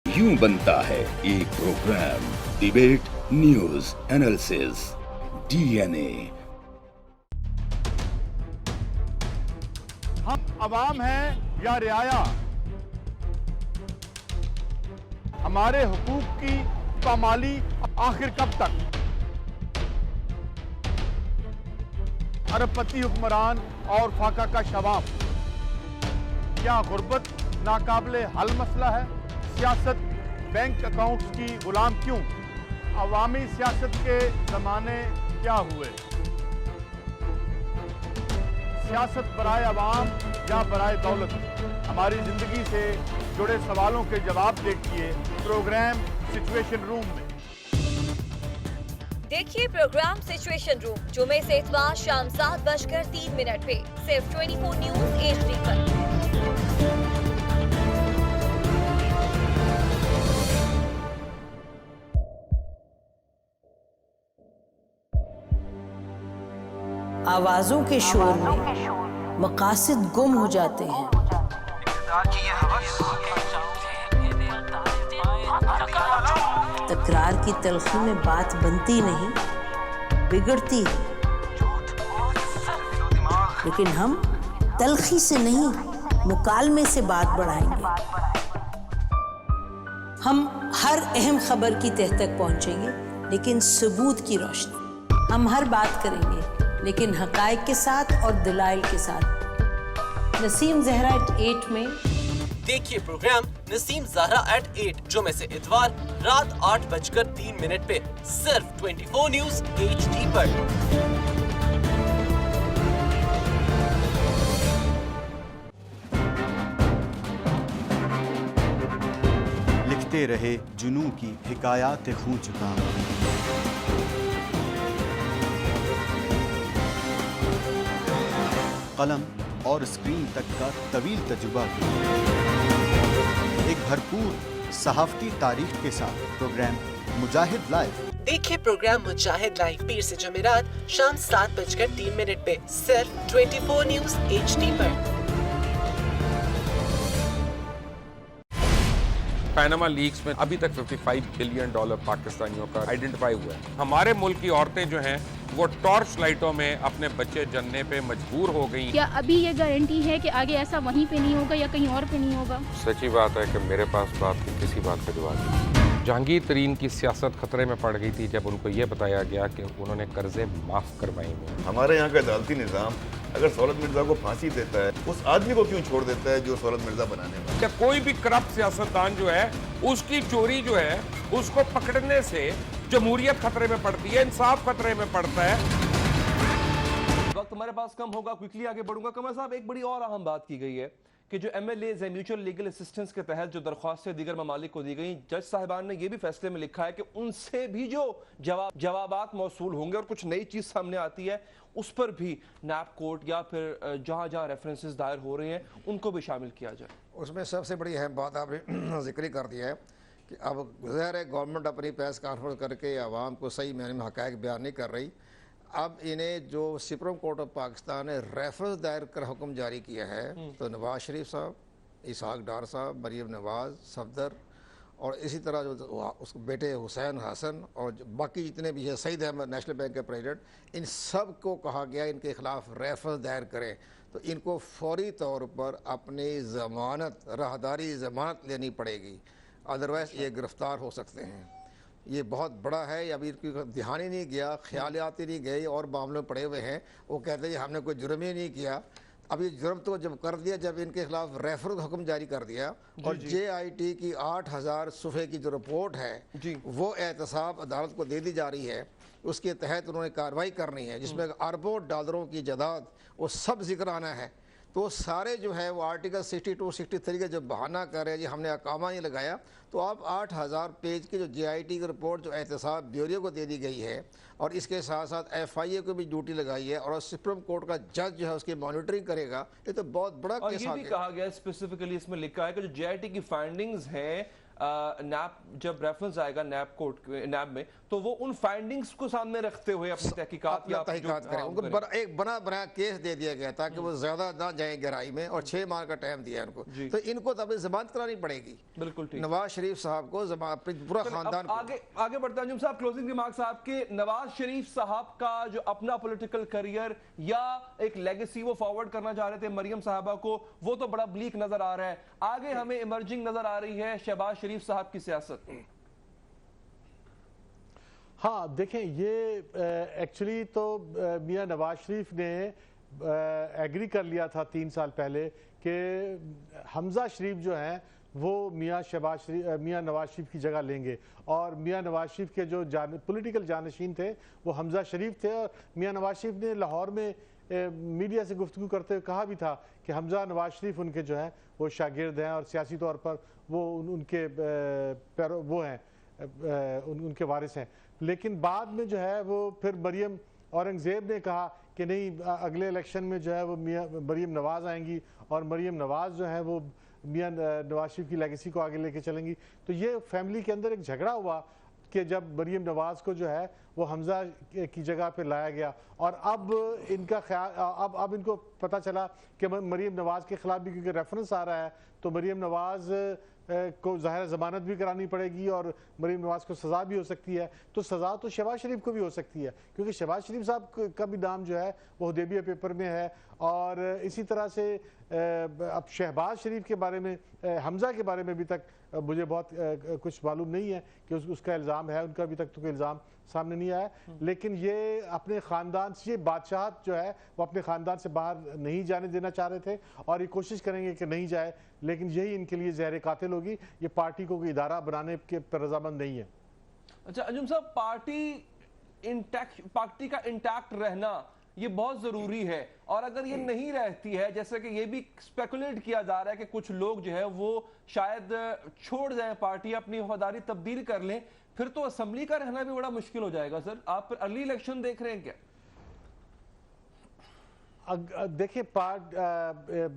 यूं बनता है एक programme debate news analysis DNA। हम अवाम हैं या रियाया, हमारे हुकूक की पामाली आखिर कब तक? अरबपति हुक्मरान और फाका का शवाब, क्या गुर्बत नाकाबिले हल मसला है? सियासत बैंक अकाउंट्स की गुलाम क्यों? अवामी सियासत के ज़माने क्या हुए? सियासत बराए अवाम या बराए दौलत? हमारी ज़िंदगी से जुड़े सवालों के जवाब देखिए प्रोग्राम सिचुएशन रूम में। देखिए प्रोग्राम सिचुएशन रूम जुमे से इतवार शाम 7:03 पे सिर्फ 24 न्यूज़ HD पर। आवाजों के शोर में मकासद गुम हो जाते हैं। तकरार की तलखी में बात बनती नहीं, बिगड़ती है। लेकिन हम तलखी से नहीं, मुकालमे से बात बढ़ाएंगे। हम हर अहम खबर की तह तक पहुंचेंगे, लेकिन सबूत की रोशनी। हम हर बात करेंगे, लेकिन हकायक के साथ और दलाइल के साथ। नसीम ज़हरा 8 में देखिए प्रोग्राम नसीम ज़हरा @8 जुमे से इतवार रात 8:03 पे सिर्फ 24 न्यूज़ HD पर। लिखते रहे जुनू की हिकायात खूं चुका, कलम और स्क्रीन तक का तवील तजुर्बा किया। एक भरपूर सहाफती तारीख के साथ प्रोग्राम मुजाहिद लाइव। देखिए प्रोग्राम मुजाहिद लाइव पीर से जुमेरात शाम 7:03 पे सिर्फ 24 न्यूज़ HD पर। पैनामा लीक्स में अभी तक $55 बिलियन पाकिस्तानियों का आइडेंटिफाई हुआ है। हमारे मुल्क की औरतें जो हैं वो टॉर्च लाइटों में अपने बच्चे जनने पे मजबूर हो गई। क्या अभी ये गारंटी है कि आगे ऐसा वहीं पे नहीं होगा या कहीं और पे नहीं होगा? सच्ची बात है कि मेरे पास बात की किसी बात का जवाब नहीं। जहांगीर तरीन की सियासत खतरे में पड़ गई थी जब उनको ये बताया गया कि उन्होंने कर्जे माफ करवाएंगे। हमारे यहाँ का अदालती निज़ाम अगर सौलत मिर्जा को फांसी देता है, उस आदमी को क्यों छोड़ देता है जो सौलत मिर्जा बनाने वाला? क्या कोई भी करप्ट सियासतदान जो है उसकी चोरी जो है उसको पकड़ने से जमहूरियत खतरे में पड़ती है, इंसाफ खतरे में पड़ता है। वक्त हमारे पास कम होगा, क्विकली आगे बढ़ूंगा। कमर साहब, एक बड़ी और अहम बात की गई है कि जो MLAs हैं म्यूचुअल लीगल असिस्टेंस के तहत जो दरख्वास्तें दीगर ममालिक को दी गई, जज साहिबान ने ये भी फैसले में लिखा है कि उनसे भी जो जवाबात मौसूल होंगे और कुछ नई चीज़ सामने आती है उस पर भी नैप कोर्ट या फिर जहाँ जहाँ रेफरेंसेस दायर हो रहे हैं उनको भी शामिल किया जाए। उसमें सबसे बड़ी अहम बात आपने जिक्र कर दिया है कि अब ज़ाहिर है गवर्नमेंट अपनी प्रेस कॉन्फ्रेंस करके आवाम को सही मायने में हक़ाइक़ बयान नहीं कर रही। अब इन्हें जो सुप्रीम कोर्ट ऑफ पाकिस्तान ने रेफरेंस दायर कर हुक्म जारी किया है, तो नवाज शरीफ साहब, इसहाक डार साहब, मरीम नवाज, सफदर और इसी तरह जो उसके बेटे हुसैन हसन और बाकी जितने भी है, सईद अहमद नेशनल बैंक के प्रेसिडेंट, इन सब को कहा गया इनके खिलाफ रेफरेंस दायर करें। तो इनको फौरी तौर पर अपनी ज़मानत, राहदारी ज़मानत लेनी पड़ेगी, अदरवाइज़ ये गिरफ़्तार हो सकते हैं। ये बहुत बड़ा है। अभी ध्यान ही नहीं गया, ख्यालियात ही नहीं गए और मामले पड़े हुए हैं। वो कहते हैं हमने कोई जुर्म ही नहीं किया। अब ये जुर्म तो जब कर दिया, जब इनके खिलाफ रेफरेंस हुक्म जारी कर दिया और JIT की 8000 सुफ़े की जो रिपोर्ट है वो एहतसाब अदालत को दे दी जा रही है, उसके तहत उन्होंने कार्रवाई करनी है जिसमें अरबों डॉलरों की जायदाद वो सब जिक्र आना है। तो सारे जो है वो आर्टिकल 62, 63 का जो बहाना कर रहे हैं जी हमने अकामा नहीं लगाया, तो आप 8000 पेज की जो JIT की रिपोर्ट जो एहतसाब ब्यूरो को दे दी गई है और इसके साथ साथ FIA को भी ड्यूटी लगाई है और सुप्रीम कोर्ट का जज जो है उसकी मॉनिटरिंग करेगा। ये तो बहुत बड़ा केस ये भी कहा गया स्पेसिफिकली, इसमें लिखा है कि जो JIT की फाइंडिंग्स हैं नैप, जब रेफरेंस आएगा नैप कोर्ट नैप में, तो वो उन फाइंडिंग्स को सामने रखते हुए अपनी तहकीकात करें। उनको एक बना बनाया केस दे दिया गया ताकि वो ज्यादा ना जाए गहराई में और 6 माह का टाइम दिया उनको, तो इनको तब जमानत करानी पड़ेगी। बिल्कुल ठीक। नवाज शरीफ साहब को पूरा खानदान आगे बढ़ता है। साहब, क्लोजिंग रिमार्क्स आपके। नवाज शरीफ साहब का जो अपना पॉलिटिकल करियर या एक लेगेसी वो फॉरवर्ड करना चाह रहे थे मरियम साहबा को, वो तो बड़ा ब्लीक नजर आ रहा है। आगे हमें इमर्जिंग नजर आ रही है शहबाज शरीफ साहब की सियासत। हाँ देखें, ये एक्चुअली तो मियां नवाज शरीफ ने एग्री कर लिया था 3 साल पहले कि हमजा शरीफ जो हैं वो मियां नवाज शरीफ की जगह लेंगे और मियां नवाज शरीफ के जो पॉलिटिकल जानशीन थे वो हमजा शरीफ थे। और मियां नवाज शरीफ ने लाहौर में मीडिया से गुफ्तगू करते हुए कहा भी था कि हमजा नवाज शरीफ उनके जो हैं वो शागिर्द हैं और सियासी तौर पर वो उनके वो हैं, उनके वारिस हैं। लेकिन बाद में जो है वो फिर मरियम औरंगज़ेब ने कहा कि नहीं, अगले इलेक्शन में जो है वो मरियम नवाज़ आएंगी और मरियम नवाज़ जो है वो मियां नवाज शरीफ की लेगेसी को आगे लेके चलेंगी। तो ये फैमिली के अंदर एक झगड़ा हुआ कि जब मरियम नवाज़ को जो है वो हमजा की जगह पे लाया गया और अब इनका ख्याल अब इनको पता चला कि मरियम नवाज़ के ख़िलाफ़ भी क्योंकि रेफरेंस आ रहा है तो मरियम नवाज़ को ज़ाहिर ज़मानत भी करानी पड़ेगी और मरीम नवाज को सज़ा भी हो सकती है। तो सज़ा तो शहबाज शरीफ को भी हो सकती है क्योंकि शहबाज शरीफ साहब का भी नाम जो है वो हुदैबिया पेपर में है। और इसी तरह से अब शहबाज शरीफ के बारे में, हमजा के बारे में अभी तक मुझे बहुत कुछ मालूम नहीं है कि उसका इल्ज़ाम है, उनका अभी तक तो कोई इल्ज़ाम सामने नहीं आया, लेकिन ये अपने ख़ानदान से, ये बादशाहत जो है वो अपने ख़ानदान से बाहर नहीं जाने देना चाह रहे थे और ये कोशिश करेंगे कि नहीं जाए, लेकिन यही इनके लिए ज़हर कातिल होगी। ये पार्टी को कोई इदारा बनाने के पर रजामंद नहीं है। अच्छा अंजुम साहब, पार्टी का इंटैक्ट रहना ये बहुत जरूरी है, और अगर ये नहीं रहती है, जैसे कि ये भी स्पेकुलेट किया जा रहा है कि कुछ लोग जो है वो शायद छोड़ जाएं पार्टी, अपनी वफादारी तब्दील कर लें, फिर तो असेंबली का रहना भी बड़ा मुश्किल हो जाएगा। सर आप अर्ली इलेक्शन देख रहे हैं क्या? देखिए,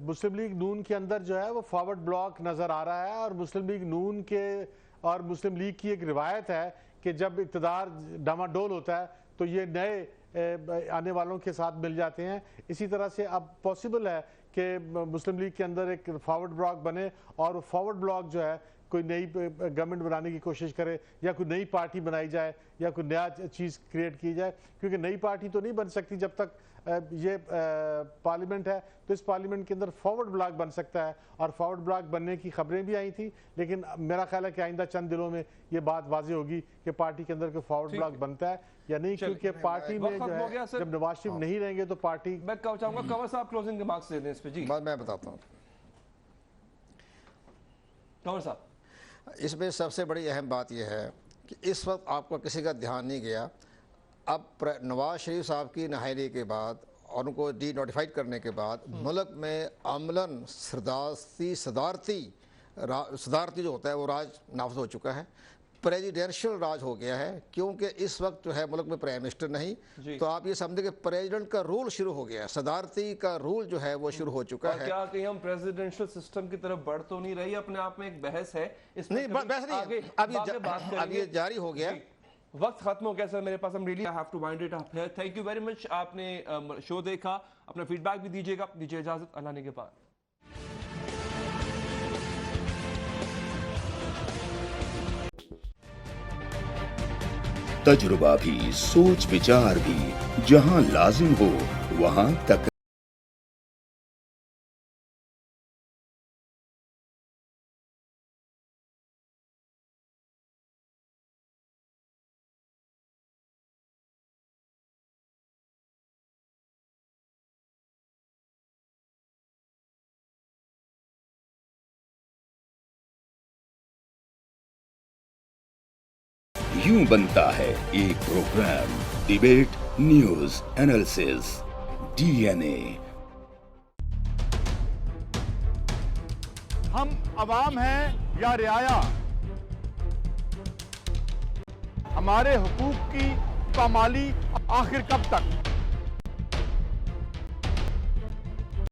मुस्लिम लीग नून के अंदर जो है वो फॉरवर्ड ब्लॉक नजर आ रहा है, और मुस्लिम लीग नून के और मुस्लिम लीग की एक रिवायत है कि जब इक़्तिदार डामाडोल होता है तो ये नए आने वालों के साथ मिल जाते हैं। इसी तरह से अब पॉसिबल है कि मुस्लिम लीग के अंदर एक फॉरवर्ड ब्लॉक बने और फॉरवर्ड ब्लॉक जो है कोई नई गवर्नमेंट बनाने की कोशिश करे, या कोई नई पार्टी बनाई जाए, या कोई नया चीज़ क्रिएट की जाए, क्योंकि नई पार्टी तो नहीं बन सकती जब तक ये पार्लियामेंट है। तो इस पार्लियामेंट के अंदर फॉरवर्ड ब्लॉक बन सकता है, और फॉरवर्ड ब्लॉक बनने की खबरें भी आई थी, लेकिन मेरा ख्याल है कि आइंदा चंद दिनों में ये बात वाज़ेह होगी कि पार्टी के अंदर कोई फॉरवर्ड ब्लॉक बनता है या नहीं, क्योंकि पार्टी में जो है जब नवाज शरीफ नहीं रहेंगे तो पार्टी। मैं चाहूंगा कंवर साहब क्लोजिंग रिमार्क्स दे दें इस पे। जी मैं बताता हूँ। कंवर साहब, इसमें सबसे बड़ी अहम बात यह है कि इस वक्त आपको किसी का ध्यान नहीं गया, अब नवाज शरीफ साहब की नहायरी के बाद और उनको डी नोटिफाइड करने के बाद मुल्क में अमलन सदारती जो होता है वो राज नाफज हो चुका है, प्रेसिडेंशियल राज हो गया है, क्योंकि इस वक्त जो है मुल्क में प्राइम मिनिस्टर नहीं, तो आप ये समझे कि प्रेसिडेंट का रूल शुरू हो गया है, सदारती का रूल जो है वो शुरू हो चुका है। क्या कहीं हम प्रेसिडेंशियल सिस्टम की तरफ बढ़ तो नहीं रही? अपने आप में एक बहस है, नहीं बहस नहीं, अब ये जारी हो गया। वक्त खत्म हो गया सर मेरे पास, हम really have to wind it up here. Thank you very much, आपने शो देखा, अपना फीडबैक भी दीजिएगा। दीजिए इजाजत, अल्लाह ने के बाद। तजुर्बा भी, सोच विचार भी, जहां लाजिम हो वहां तक यूं बनता है एक programme debate news analysis DNA. हम अवाम हैं या रियाया, हमारे हुकूक की पामाली आखिर कब तक?